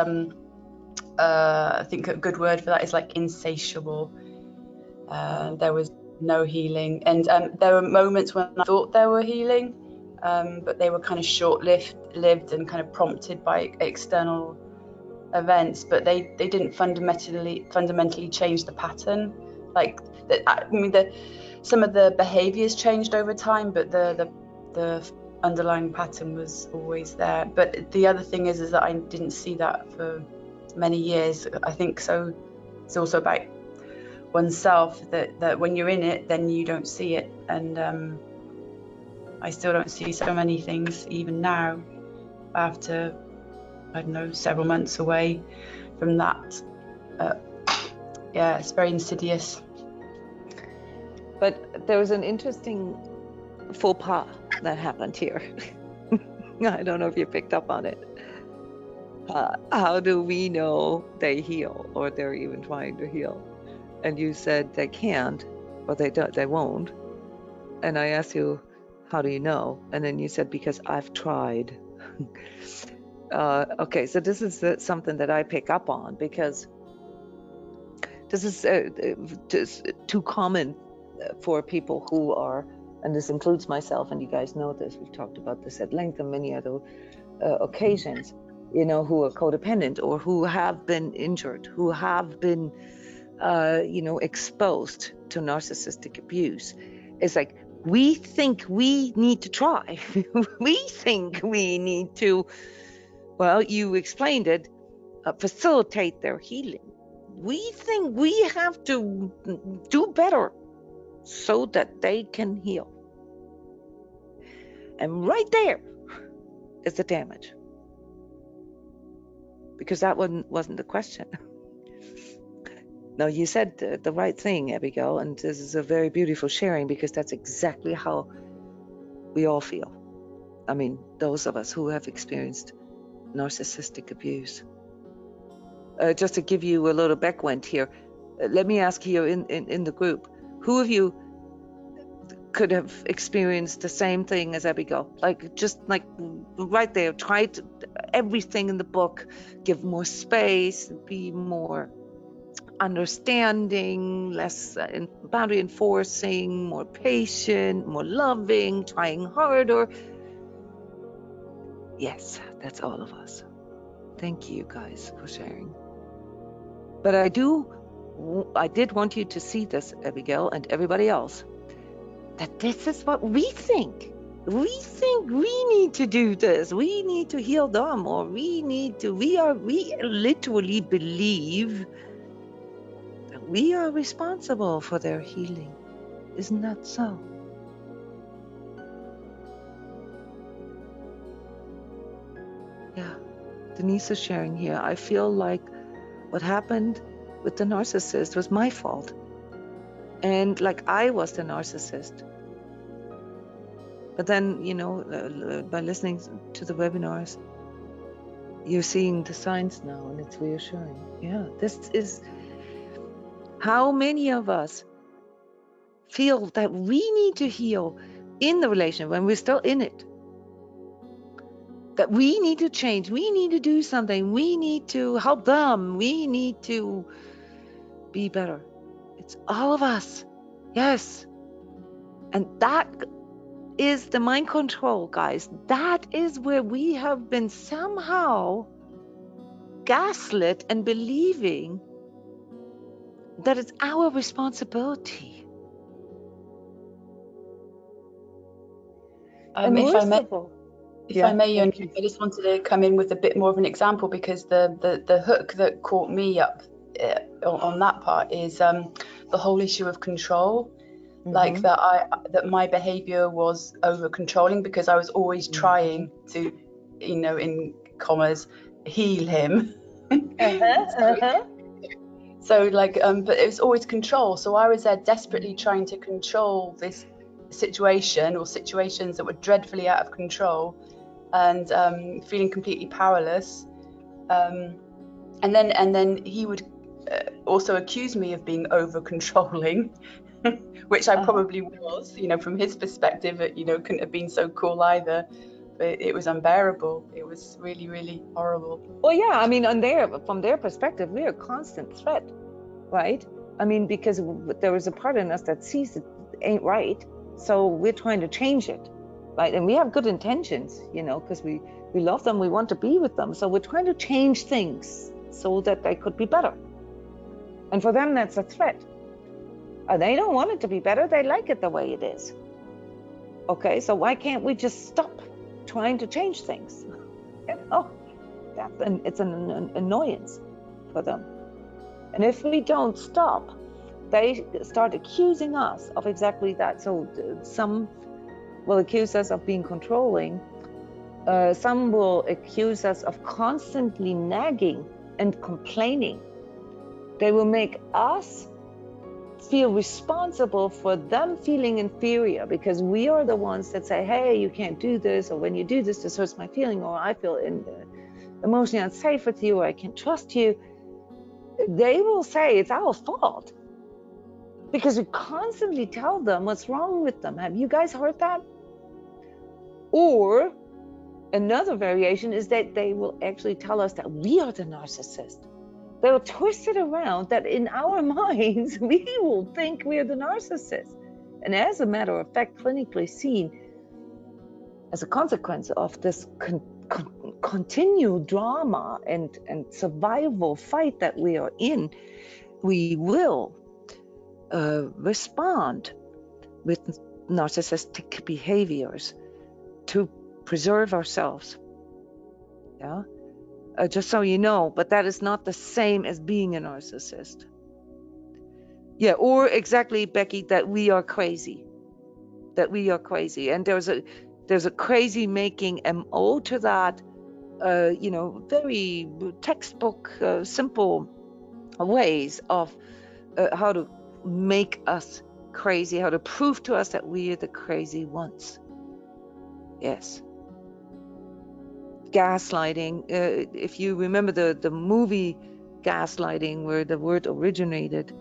I think a good word for that is like insatiable. There was no healing, and there were moments when I thought there were healing, but they were kind of short-lived and kind of prompted by external events, but they didn't fundamentally change the pattern. Like some of the behaviors changed over time, but the underlying pattern was always there. But the other thing is that I didn't see that for many years. I think so. It's also about oneself that when you're in it, then you don't see it. And I still don't see so many things even now, after, I don't know, several months away from that. Yeah, it's very insidious. But there was an interesting faux pas that happened here. I don't know if you picked up on it. How do we know they heal, or they're even trying to heal? And you said they can't, or they won't. And I asked you, how do you know? And then you said, because I've tried. Okay, so this is something that I pick up on, because this is too common for people who are, and this includes myself, and you guys know this, we've talked about this at length on many other occasions, you know, who are codependent, or who have been injured, who have been, you know, exposed to narcissistic abuse. It's like, we think we need to try. We think we need to, well, you explained it, facilitate their healing. We think we have to do better so that they can heal. And right there is the damage. Because that wasn't the question. No, you said the right thing, Abigail, and this is a very beautiful sharing, because that's exactly how we all feel. I mean, those of us who have experienced narcissistic abuse. Just to give you a little backwind here, let me ask you in the group, who of you could have experienced the same thing as Abigail? Like, just like right there, tried everything in the book, give more space, be more understanding, less boundary enforcing, more patient, more loving, trying harder. Yes, that's all of us. Thank you guys for sharing. But I did want you to see this, Abigail, and everybody else, that this is what we think. We think we need to do this. We need to heal them, or we literally believe that we are responsible for their healing. Isn't that so? Yeah, Denise is sharing here. I feel like what happened with the narcissist was my fault. And like I was the narcissist. But then, you know, by listening to the webinars, you're seeing the signs now, and it's reassuring. Yeah, this is how many of us feel that we need to heal in the relationship when we're still in it. That we need to change, we need to do something, we need to help them, we need to be better. It's all of us. Yes. And that is the mind control, guys. That is where we have been somehow gaslit and believing that it's our responsibility. If I may, Jona, I just wanted to come in with a bit more of an example, because the hook that caught me up on that part is the whole issue of control. Like that my behavior was over controlling, because I was always trying to, you know, in commas, heal him. So like, but it was always control. So I was there desperately trying to control this situation, or situations that were dreadfully out of control, and feeling completely powerless. And then he would also accuse me of being over controlling. Which I probably was, you know, from his perspective, it, you know, couldn't have been so cool either. But it was unbearable. It was really, really horrible. Well, yeah, I mean, from their perspective, we're a constant threat, right? I mean, because there is a part in us that sees it ain't right, so we're trying to change it, right? And we have good intentions, you know, because we love them, we want to be with them, so we're trying to change things so that they could be better. And for them, that's a threat. They don't want it to be better. They like it the way it is. Okay, so why can't we just stop trying to change things? It's an annoyance for them. And if we don't stop, they start accusing us of exactly that. So some will accuse us of being controlling. Some will accuse us of constantly nagging and complaining. They will make us feel responsible for them feeling inferior because we are the ones that say, hey, you can't do this, or when you do this, this hurts my feeling, or I feel emotionally unsafe with you, or I can't trust you. They will say it's our fault because we constantly tell them what's wrong with them. Have you guys heard that? Or another variation is that they will actually tell us that we are the narcissist. They will twist it around that in our minds, we will think we're the narcissist. And as a matter of fact, clinically seen, as a consequence of this continued drama and survival fight that we are in, we will respond with narcissistic behaviors to preserve ourselves. Yeah. Just so you know, but that is not the same as being a narcissist. Yeah, or exactly, Becky, that we are crazy. That we are crazy. And there's a crazy making MO to that, very textbook, simple ways of how to make us crazy, how to prove to us that we are the crazy ones. Yes. Gaslighting. If you remember the movie Gaslighting, where the word originated,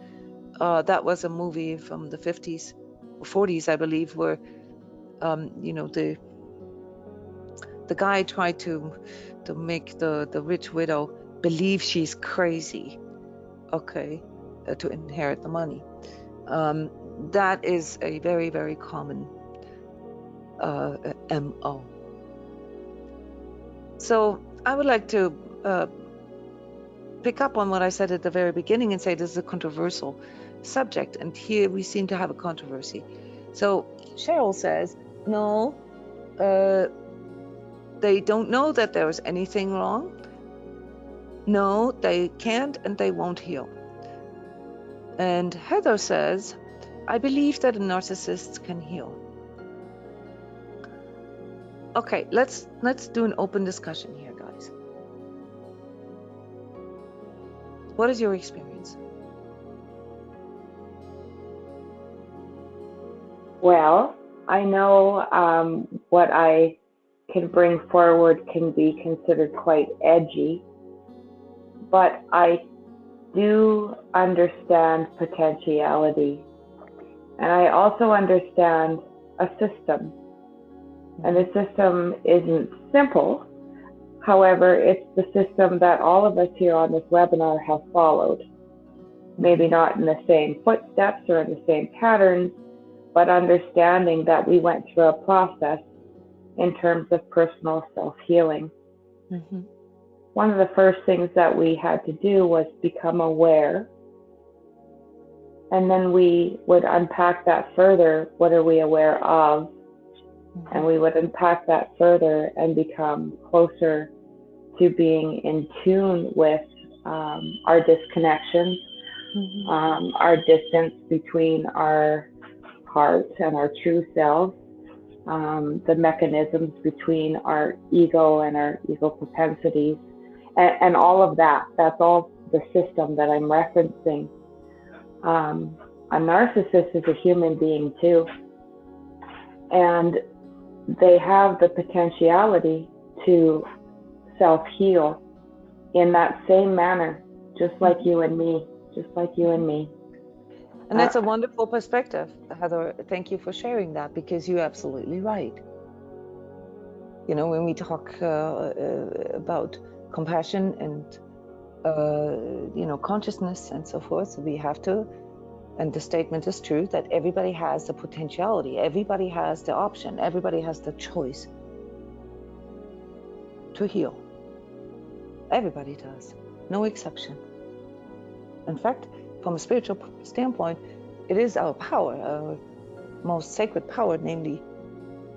that was a movie from the 50s or 40s, I believe, where the guy tried to make the rich widow believe she's crazy, okay, to inherit the money. That is a very, very common MO. So I would like to pick up on what I said at the very beginning and say this is a controversial subject, and here we seem to have a controversy. So Cheryl says, no, they don't know that there is anything wrong. No, they can't and they won't heal. And Heather says, I believe that a narcissist can heal. Okay, let's do an open discussion here, guys. What is your experience? Well, I know what I can bring forward can be considered quite edgy, but I do understand potentiality. And I also understand a system. And the system isn't simple. However, it's the system that all of us here on this webinar have followed. Maybe not in the same footsteps or in the same patterns, but understanding that we went through a process in terms of personal self-healing. Mm-hmm. One of the first things that we had to do was become aware. And then we would unpack that further. What are we aware of? And we would unpack that further and become closer to being in tune with our disconnections, our distance between our heart and our true self, the mechanisms between our ego and our ego propensities, and all of that. That's all the system that I'm referencing. A narcissist is a human being too. And they have the potentiality to self-heal in that same manner, just like you and me, And that's a wonderful perspective, Heather. Thank you for sharing that, because you're absolutely right. You know, when we talk about compassion and, consciousness and so forth, we have to, and the statement is true, that everybody has the potentiality, everybody has the option, everybody has the choice to heal. Everybody does, no exception. In fact, from a spiritual standpoint, it is our power, our most sacred power, namely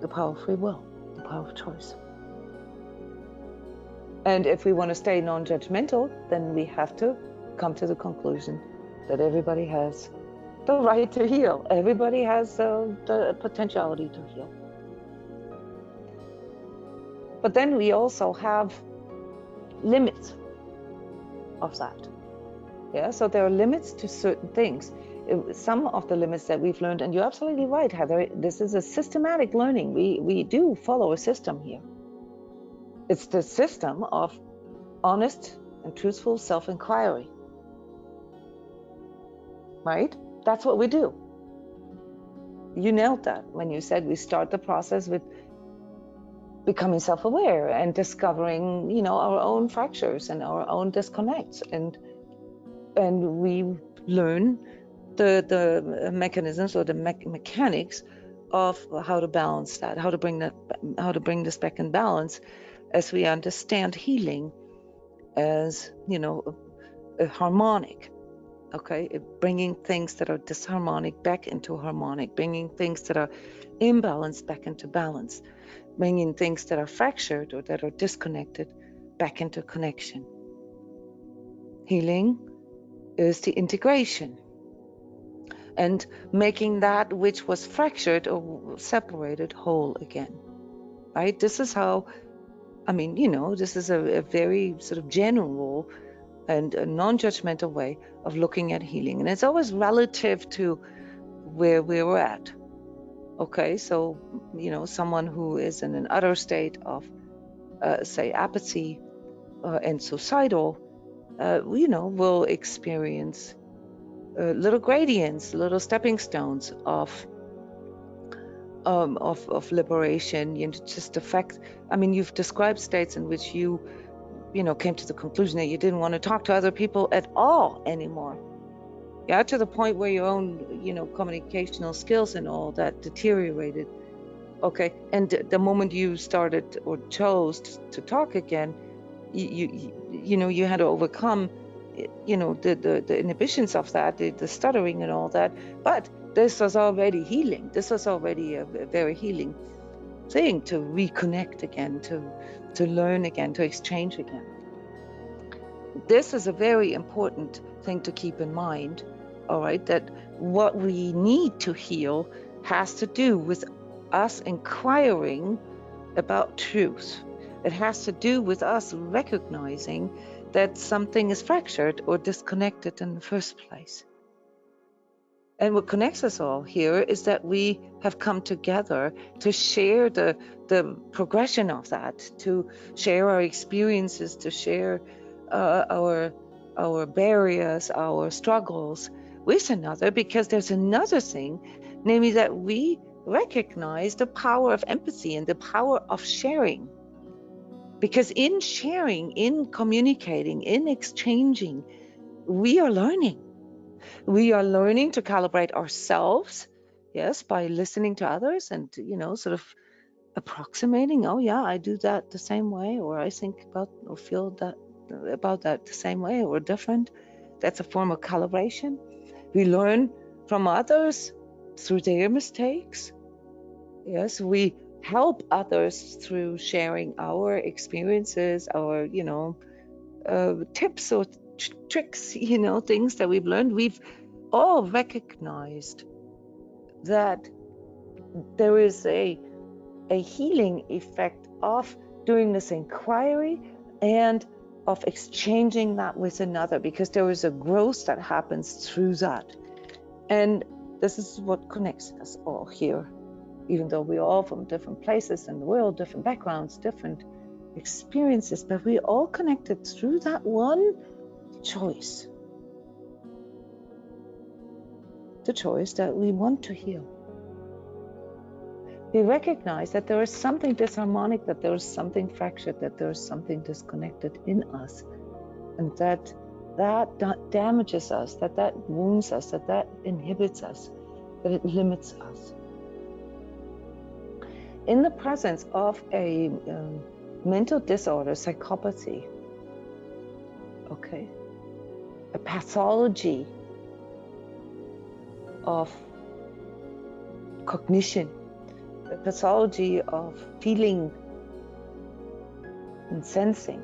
the power of free will, the power of choice. And if we want to stay non-judgmental, then we have to come to the conclusion that everybody has the right to heal. Everybody has the potentiality to heal. But then we also have limits of that. Yeah, so there are limits to certain things. Some of the limits that we've learned, and you're absolutely right, Heather, this is a systematic learning. We do follow a system here. It's the system of honest and truthful self-inquiry, right? That's what we do. You nailed that when you said we start the process with becoming self-aware and discovering, you know, our own fractures and our own disconnects, and we learn the mechanisms or the mechanics of how to balance that, how to bring this back in balance, as we understand healing as, you know, a harmonic. Okay, bringing things that are disharmonic back into harmonic, bringing things that are imbalanced back into balance, bringing things that are fractured or that are disconnected back into connection. Healing is the integration and making that which was fractured or separated whole again, right? This is how, I mean, you know, this is a very sort of general and a non-judgmental way of looking at healing. And it's always relative to where we're at. Okay, so, you know, someone who is in an utter state of, say, apathy and suicidal, you know, will experience little gradients, little stepping stones of liberation. You know, just the fact, I mean, you've described states in which you know, came to the conclusion that you didn't want to talk to other people at all anymore. Yeah, to the point where your own, you know, communicational skills and all that deteriorated. Okay, and the moment you started or chose to talk again, you know, you had to overcome, you know, the inhibitions of that, the stuttering and all that. But this was already healing. This was already a very healing thing, to reconnect again, to learn again, to exchange again. This is a very important thing to keep in mind, all right, that what we need to heal has to do with us inquiring about truth. It has to do with us recognizing that something is fractured or disconnected in the first place. And what connects us all here is that we have come together to share the progression of that, to share our experiences, to share our barriers, our struggles with another, because there's another thing, namely that we recognize the power of empathy and the power of sharing. Because in sharing, in communicating, in exchanging, we are learning. We are learning to calibrate ourselves, yes, by listening to others and, you know, sort of approximating, oh yeah, I do that the same way, or I think about or feel that about that the same way or different. That's a form of calibration. We learn from others through their mistakes. Yes, we help others through sharing our experiences, our, you know, tips or tricks, you know, things that we've learned. We've all recognized that there is a healing effect of doing this inquiry and of exchanging that with another, because there is a growth that happens through that. And this is what connects us all here, even though we're all from different places in the world, different backgrounds, different experiences, but we're all connected through that one choice. The choice that we want to heal. We recognize that there is something disharmonic, that there is something fractured, that there is something disconnected in us, and that damages us, that wounds us, that inhibits us, that it limits us. In the presence of a mental disorder, psychopathy, okay, a pathology of cognition, a pathology of feeling and sensing,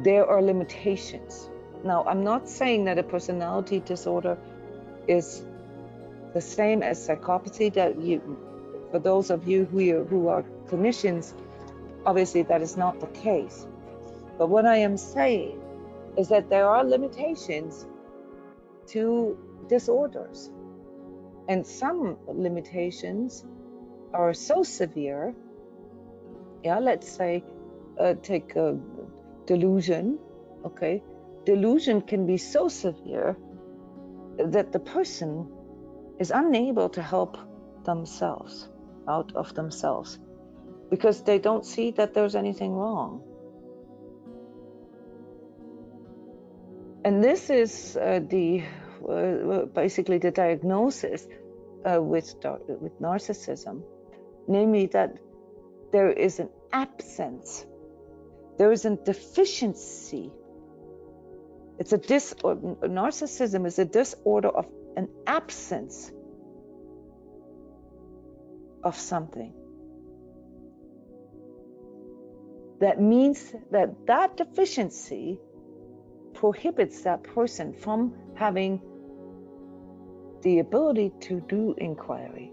there are limitations. Now, I'm not saying that a personality disorder is the same as psychopathy, that you, for those of you who are clinicians, obviously that is not the case. But what I am saying is that there are limitations to disorders. And some limitations are so severe, let's say, take delusion, okay? Delusion can be so severe that the person is unable to help themselves out of themselves because they don't see that there's anything wrong. And this is basically the diagnosis with narcissism, namely that there is an absence, there is a deficiency. It's a narcissism is a disorder of an absence of something. That means that that deficiency prohibits that person from having the ability to do inquiry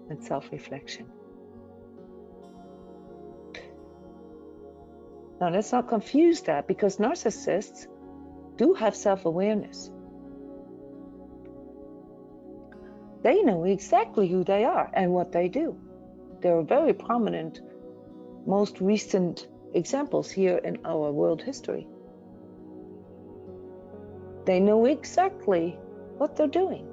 and self-reflection. Now, let's not confuse that, because narcissists do have self-awareness. They know exactly who they are and what they do. There are very prominent, most recent examples here in our world history. They know exactly what they're doing.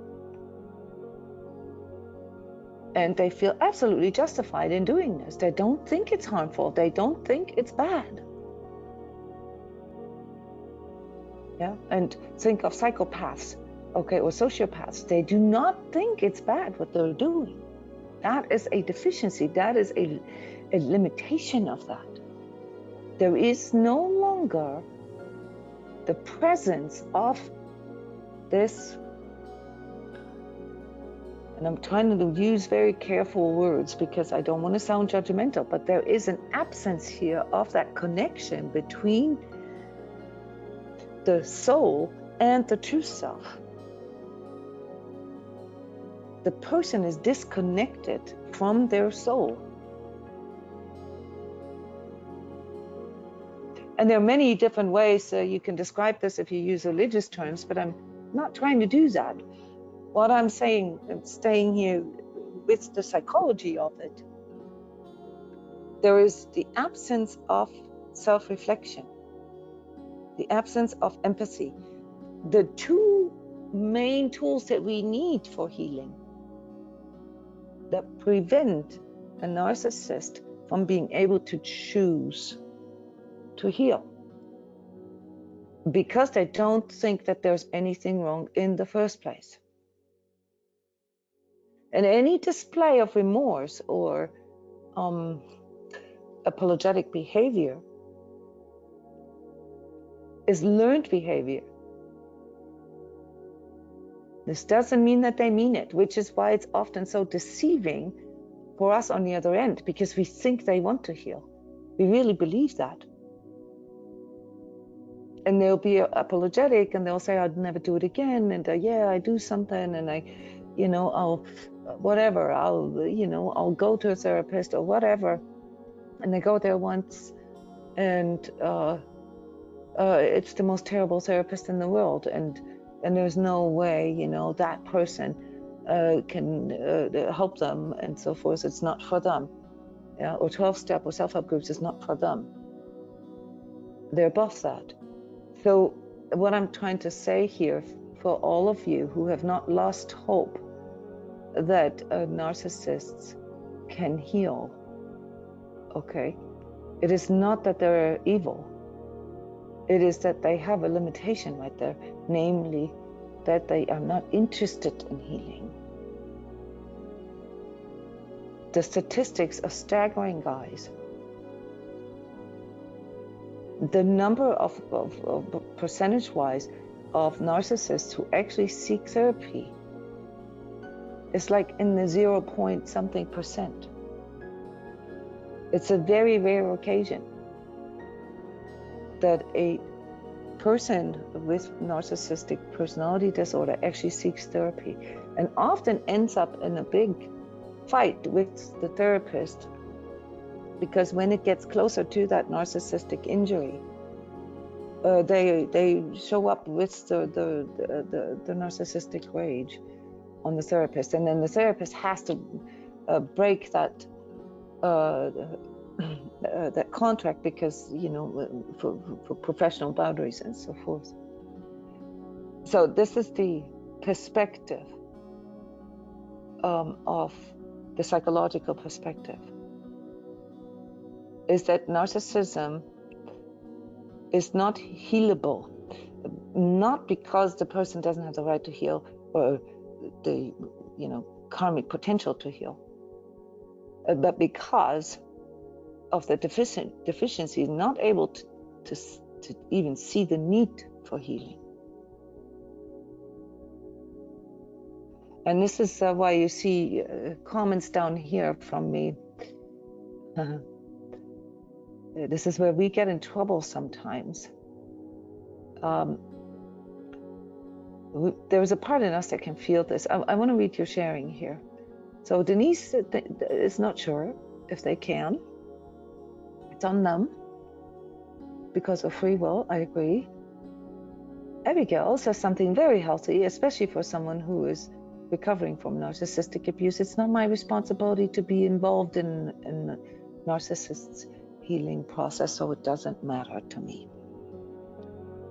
And they feel absolutely justified in doing this. They don't think it's harmful. They don't think it's bad. Yeah, and think of psychopaths, okay, or sociopaths. They do not think it's bad what they're doing. That is a deficiency. That is a limitation of that. There is no longer the presence of this, and I'm trying to use very careful words because I don't want to sound judgmental, but there is an absence here of that connection between the soul and the true self. The person is disconnected from their soul. And there are many different ways you can describe this if you use religious terms, but I'm not trying to do that. What I'm saying, and staying here with the psychology of it, there is the absence of self-reflection, the absence of empathy. The two main tools that we need for healing that prevent a narcissist from being able to choose to heal, because they don't think that there's anything wrong in the first place. And any display of remorse or apologetic behavior is learned behavior. This doesn't mean that they mean it, which is why it's often so deceiving for us on the other end, because we think they want to heal. We really believe that. And they'll be apologetic and they'll say, I'd never do it again. And yeah, I do something and I'll go to a therapist or whatever. And they go there once and it's the most terrible therapist in the world. And there's no way, that person can help them and so forth. It's not for them. Yeah? Or 12-step or self-help groups is not for them. They're above that. So what I'm trying to say here for all of you who have not lost hope that narcissists can heal, okay? It is not that they're evil. It is that they have a limitation right there, namely that they are not interested in healing. The statistics are staggering, guys. The number of percentage-wise of narcissists who actually seek therapy is like in the 0.something%. It's a very rare occasion that a person with narcissistic personality disorder actually seeks therapy and often ends up in a big fight with the therapist because when it gets closer to that narcissistic injury, they show up with the narcissistic rage on the therapist, and then the therapist has to break that that contract, because for professional boundaries and so forth. So this is the perspective of the psychological perspective, is that narcissism is not healable, not because the person doesn't have the right to heal or the karmic potential to heal, but because of the deficiency, not able to even see the need for healing. And this is why you see comments down here from me. This is where we get in trouble sometimes. There is a part in us that can feel this. I want to read your sharing here. So Denise is not sure if they can. It's on them because of free will, I agree. Abigail says something very healthy, especially for someone who is recovering from narcissistic abuse. It's not my responsibility to be involved in narcissists' healing process, so it doesn't matter to me.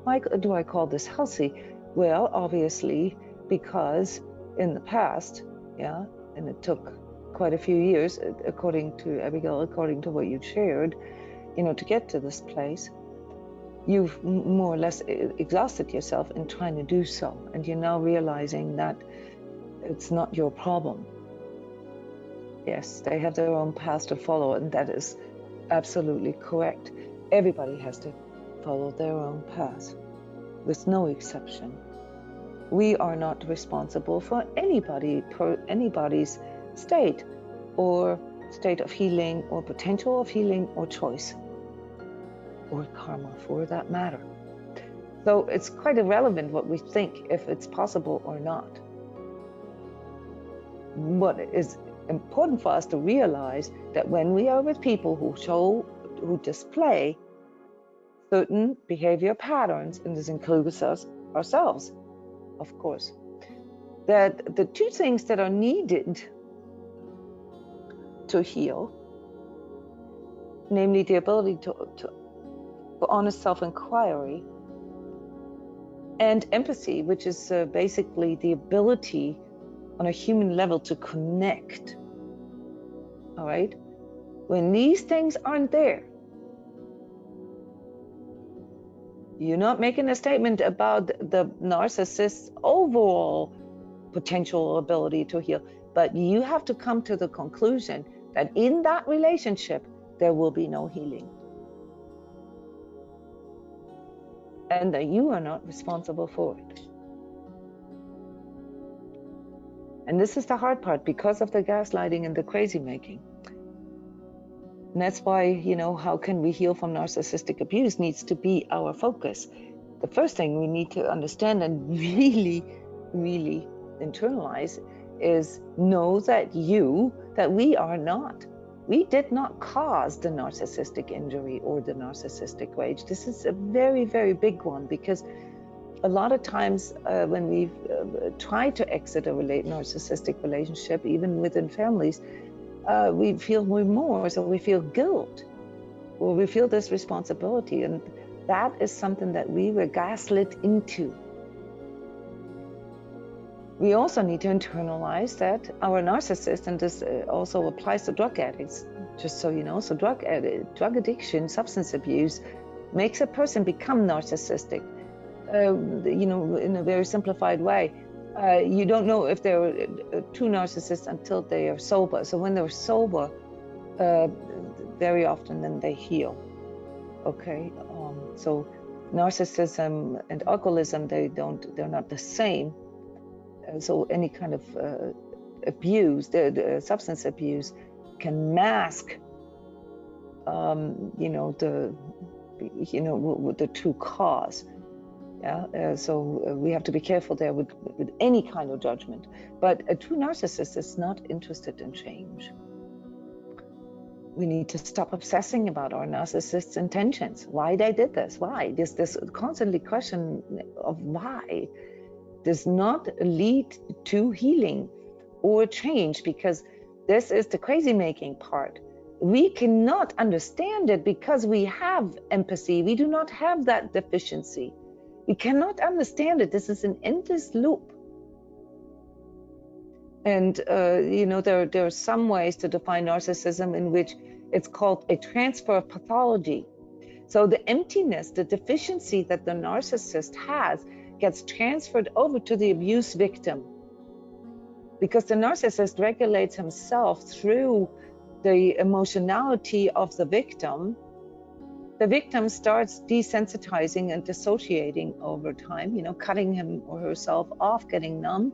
Why do I call this healthy? Well, obviously, because in the past, and it took quite a few years, according to Abigail, according to what you shared, to get to this place, you've more or less exhausted yourself in trying to do so, and you're now realizing that it's not your problem. Yes, they have their own path to follow, and that is absolutely correct. Everybody has to follow their own path, with no exception. We are not responsible for anybody's state of healing, or potential of healing, or choice, or karma for that matter. So it's quite irrelevant what we think, if it's possible or not. What is important for us to realize that when we are with people who display certain behavior patterns, and this includes us ourselves, of course, that the two things that are needed to heal, namely the ability for honest self-inquiry and empathy, which is basically the ability on a human level to connect. All right? When these things aren't there, you're not making a statement about the narcissist's overall potential ability to heal, but you have to come to the conclusion that in that relationship, there will be no healing. And that you are not responsible for it. And this is the hard part, because of the gaslighting and the crazy making. And that's why, how can we heal from narcissistic abuse needs to be our focus. The first thing we need to understand and really, really internalize is know that we did not cause the narcissistic injury or the narcissistic rage. This is a very, very big one, because a lot of times when we've tried to exit a narcissistic relationship, even within families, we feel remorse, or we feel guilt, or we feel this responsibility, and that is something that we were gaslit into. We also need to internalize that our narcissist, and this also applies to drug addicts, just so you know, so drug addiction, substance abuse, makes a person become narcissistic, in a very simplified way. You don't know if they're true narcissists until they are sober. So when they're sober, very often then they heal. Okay, so narcissism and alcoholism, they're not the same. So any kind of abuse, the substance abuse, can mask, the true cause. So we have to be careful there with any kind of judgment. But a true narcissist is not interested in change. We need to stop obsessing about our narcissist's intentions. Why they did this? Why? This constantly question of why does not lead to healing or change, because this is the crazy making part. We cannot understand it because we have empathy. We do not have that deficiency. We cannot understand it. This is an endless loop. And you know, there are some ways to define narcissism in which it's called a transfer of pathology. So the emptiness, the deficiency that the narcissist has gets transferred over to the abuse victim, because the narcissist regulates himself through the emotionality of the victim. The victim starts desensitizing and dissociating over time, you know, cutting him or herself off, getting numb,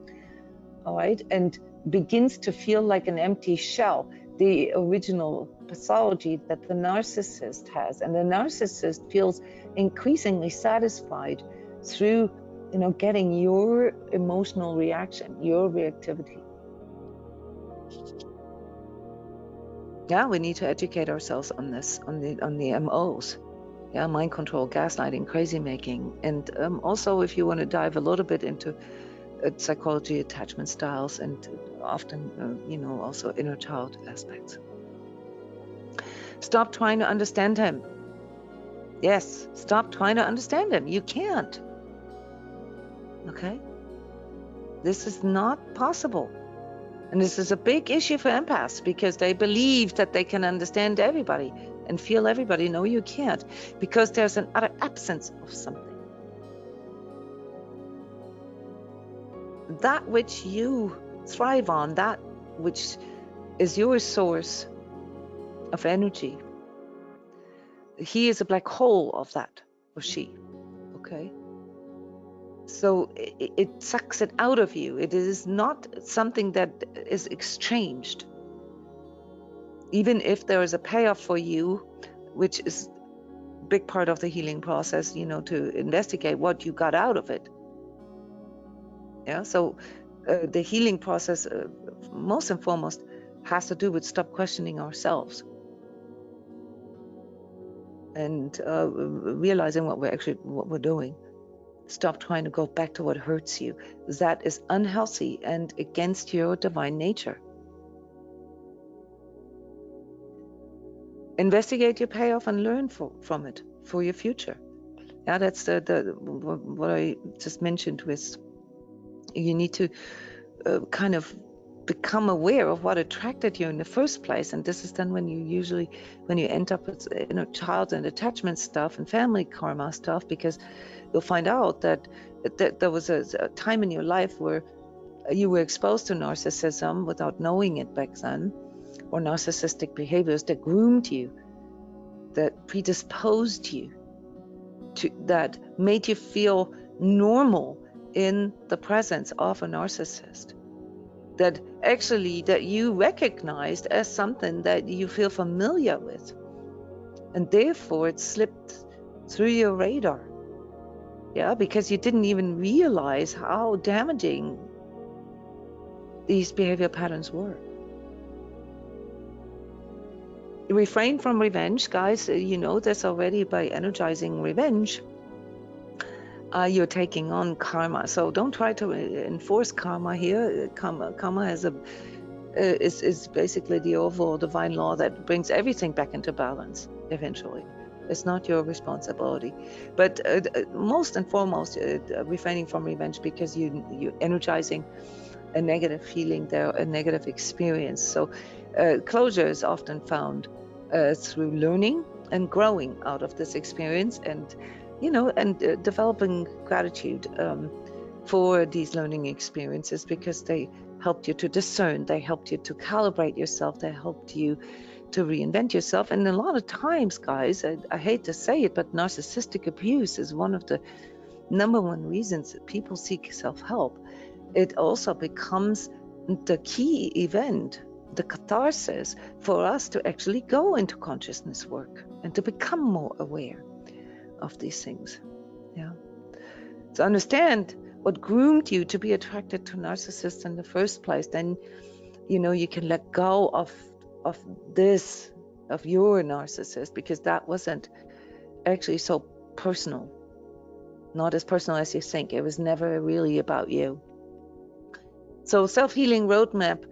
all right, and begins to feel like an empty shell, the original pathology that the narcissist has. And the narcissist feels increasingly satisfied through, you know, getting your emotional reaction, your reactivity. Yeah, we need to educate ourselves on this, on the MOs. Yeah, mind control, gaslighting, crazy making. And also, if you want to dive a little bit into psychology, attachment styles, and often, you know, also inner child aspects. Stop trying to understand him. Yes, stop trying to understand him. You can't. Okay? This is not possible. And this is a big issue for empaths, because they believe that they can understand everybody and feel everybody. No, you can't, because there's an utter absence of something. That which you thrive on, that which is your source of energy, he is a black hole of that, or she, okay? So it sucks it out of you. It is not something that is exchanged. Even if there is a payoff for you, which is a big part of the healing process, you know, to investigate what you got out of it. Yeah, so the healing process, most and foremost, has to do with stop questioning ourselves and realizing what we're doing. Stop trying to go back to what hurts you. That is unhealthy and against your divine nature. Investigate your payoff and learn from it for your future. Yeah, that's what I just mentioned with, you need to kind of become aware of what attracted you in the first place. And this is then when you end up with inner child and attachment stuff and family karma stuff, because you'll find out that there was a time in your life where you were exposed to narcissism without knowing it back then, or narcissistic behaviors that groomed you, that predisposed you to, that made you feel normal in the presence of a narcissist, that you recognized as something that you feel familiar with, and therefore it slipped through your radar. Yeah, because you didn't even realize how damaging these behavior patterns were. Refrain from revenge, guys. You know this already. By energizing revenge, you're taking on karma. So don't try to enforce karma here. Karma is basically the overall divine law that brings everything back into balance eventually. It's not your responsibility. But most and foremost, refraining from revenge, because you're energizing a negative feeling there, a negative experience. So closure is often found through learning and growing out of this experience, and developing gratitude for these learning experiences, because they helped you to discern, they helped you to calibrate yourself, they helped you to reinvent yourself. And a lot of times, guys, I hate to say it, but narcissistic abuse is one of the number one reasons that people seek self-help. It also becomes the key event, the catharsis for us to actually go into consciousness work and to become more aware of these things. Yeah. So understand what groomed you to be attracted to narcissists in the first place. Then, you can let go of this of your narcissist, because that wasn't actually so personal, not as personal as you think. It was never really about you. So self-healing roadmap,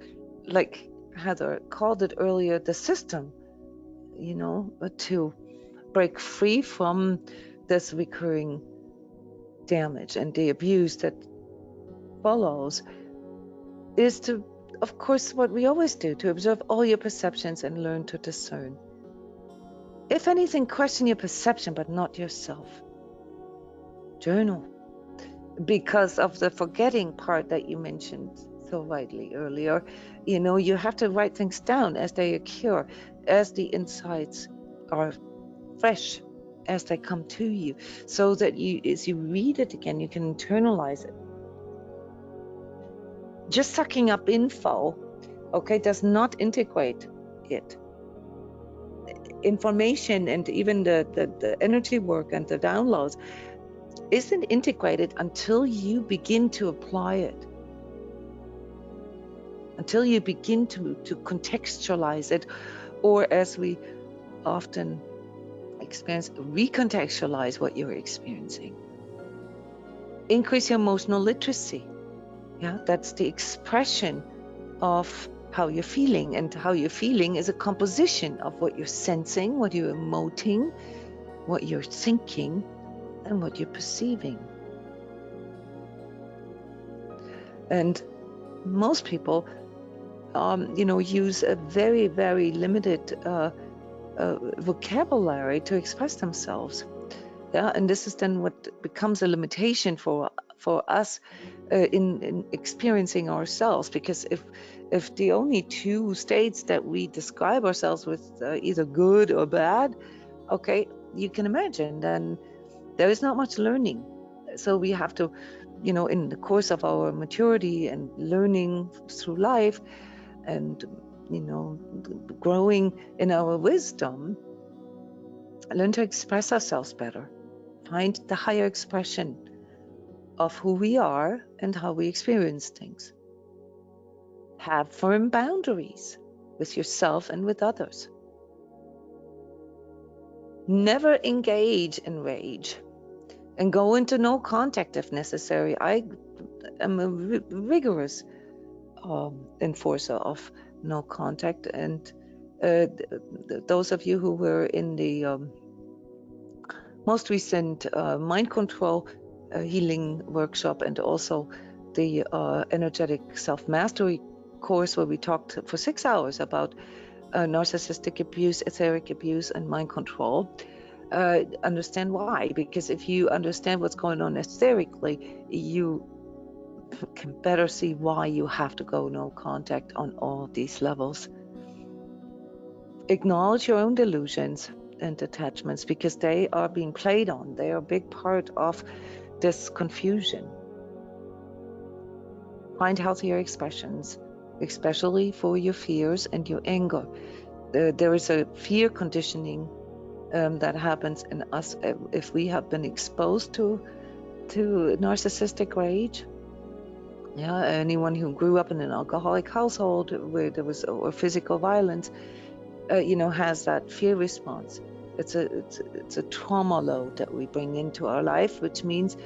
like Heather called it earlier, the system, to break free from this recurring damage and the abuse that follows, is to, of course, what we always do, to observe all your perceptions and learn to discern. If anything, question your perception, but not yourself. Journal. Because of the forgetting part that you mentioned so rightly earlier, you have to write things down as they occur, as the insights are fresh, as they come to you, so that as you read it again, you can internalize it. Just sucking up info, does not integrate it. Information and even the energy work and the downloads isn't integrated until you begin to apply it, until you begin to contextualize it, or as we often experience, recontextualize what you're experiencing. Increase your emotional literacy. Yeah, that's the expression of how you're feeling, and how you're feeling is a composition of what you're sensing, what you're emoting, what you're thinking, and what you're perceiving. And most people, use a very, very limited vocabulary to express themselves. Yeah, and this is then what becomes a limitation for us in experiencing ourselves, because if the only two states that we describe ourselves with either good or bad, you can imagine, then there is not much learning. So we have to, in the course of our maturity and learning through life, and growing in our wisdom, learn to express ourselves better, find the higher expression of who we are and how we experience things. Have firm boundaries with yourself and with others. Never engage in rage, and go into no contact if necessary. I am a rigorous enforcer of no contact, and those of you who were in the most recent mind control healing workshop, and also the energetic self-mastery course, where we talked for 6 hours about narcissistic abuse, etheric abuse, and mind control, understand why. Because if you understand what's going on etherically, you can better see why you have to go no contact on all these levels. Acknowledge your own delusions and attachments, because they are being played on. They are a big part of this confusion. Find healthier expressions, especially for your fears and your anger. There is a fear conditioning that happens in us if we have been exposed to narcissistic rage. Yeah, anyone who grew up in an alcoholic household where there was or physical violence, has that fear response. It's a trauma load that we bring into our life, which means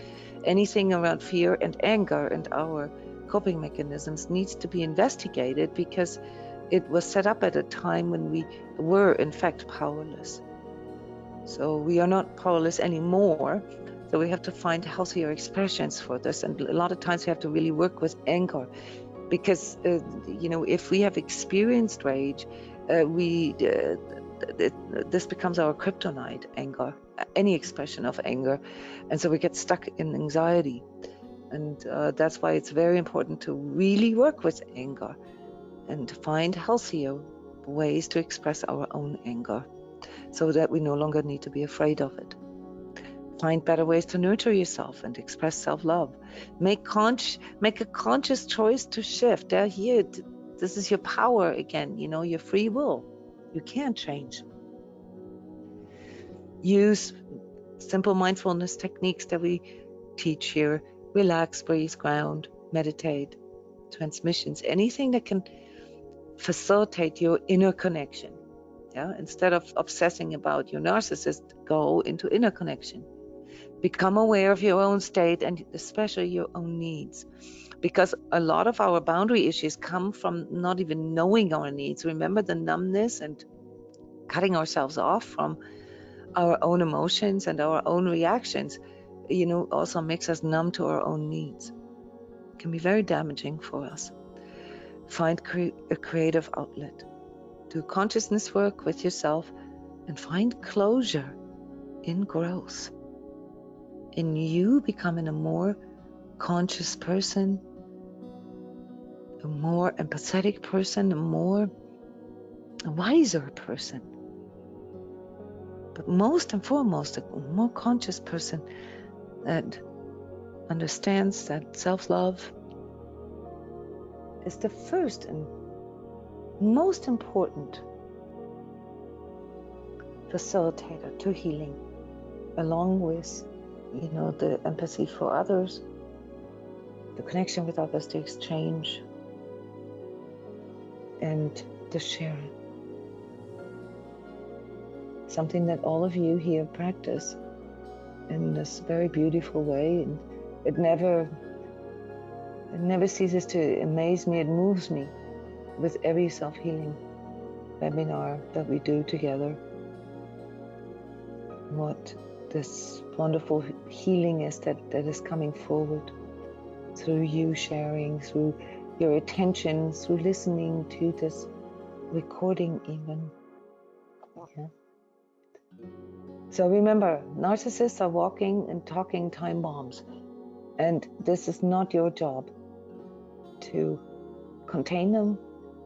anything around fear and anger and our coping mechanisms needs to be investigated, because it was set up at a time when we were in fact powerless. So we are not powerless anymore. So we have to find healthier expressions for this, and a lot of times we have to really work with anger, because if we have experienced rage, this becomes our kryptonite, anger, any expression of anger, and so we get stuck in anxiety. And that's why it's very important to really work with anger and find healthier ways to express our own anger, so that we no longer need to be afraid of it. Find better ways to nurture yourself and express self-love. Make a conscious choice to shift. This is your power again, your free will. You can change. Use simple mindfulness techniques that we teach here. Relax, breathe, ground, meditate, transmissions, anything that can facilitate your inner connection. Yeah, instead of obsessing about your narcissist, go into inner connection. Become aware of your own state and especially your own needs. Because a lot of our boundary issues come from not even knowing our needs. Remember the numbness and cutting ourselves off from our own emotions and our own reactions, also makes us numb to our own needs. It can be very damaging for us. Find a creative outlet. Do consciousness work with yourself and find closure in growth. In you becoming a more conscious person, a more empathetic person, a wiser person. But most and foremost, a more conscious person that understands that self-love is the first and most important facilitator to healing, along with, the empathy for others, the connection with others, the exchange, and the sharing. Something that all of you here practice in this very beautiful way, and it never ceases to amaze me. It moves me with every self-healing webinar that we do together. What this wonderful healing is that is coming forward through you sharing, through your attention, through listening to this recording even. Yeah. So remember, narcissists are walking and talking time bombs, and this is not your job to contain them,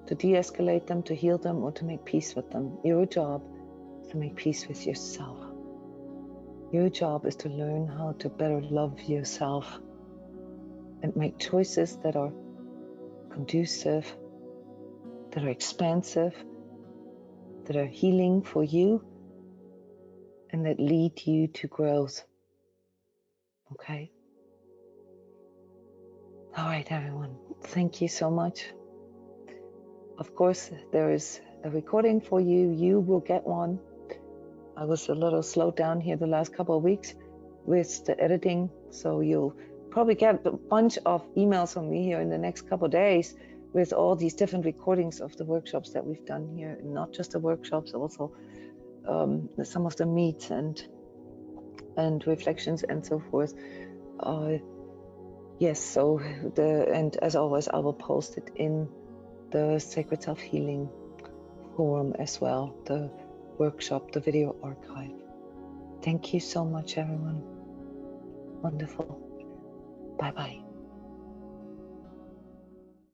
to de-escalate them, to heal them, or to make peace with them. Your job is to make peace with yourself. Your job is to learn how to better love yourself and make choices that are conducive, that are expansive, that are healing for you, and that lead you to growth. Okay? All right, everyone. Thank you so much. Of course, there is a recording for you. You will get one. I was a little slowed down here the last couple of weeks with the editing, so you'll probably get a bunch of emails from me here in the next couple of days with all these different recordings of the workshops that we've done here, and not just the workshops, also some of the meets and reflections and so forth. Yes, so and as always, I will post it in the Sacred Self-Healing forum as well, the workshop, the video archive. Thank you so much, everyone. Wonderful. Bye-bye.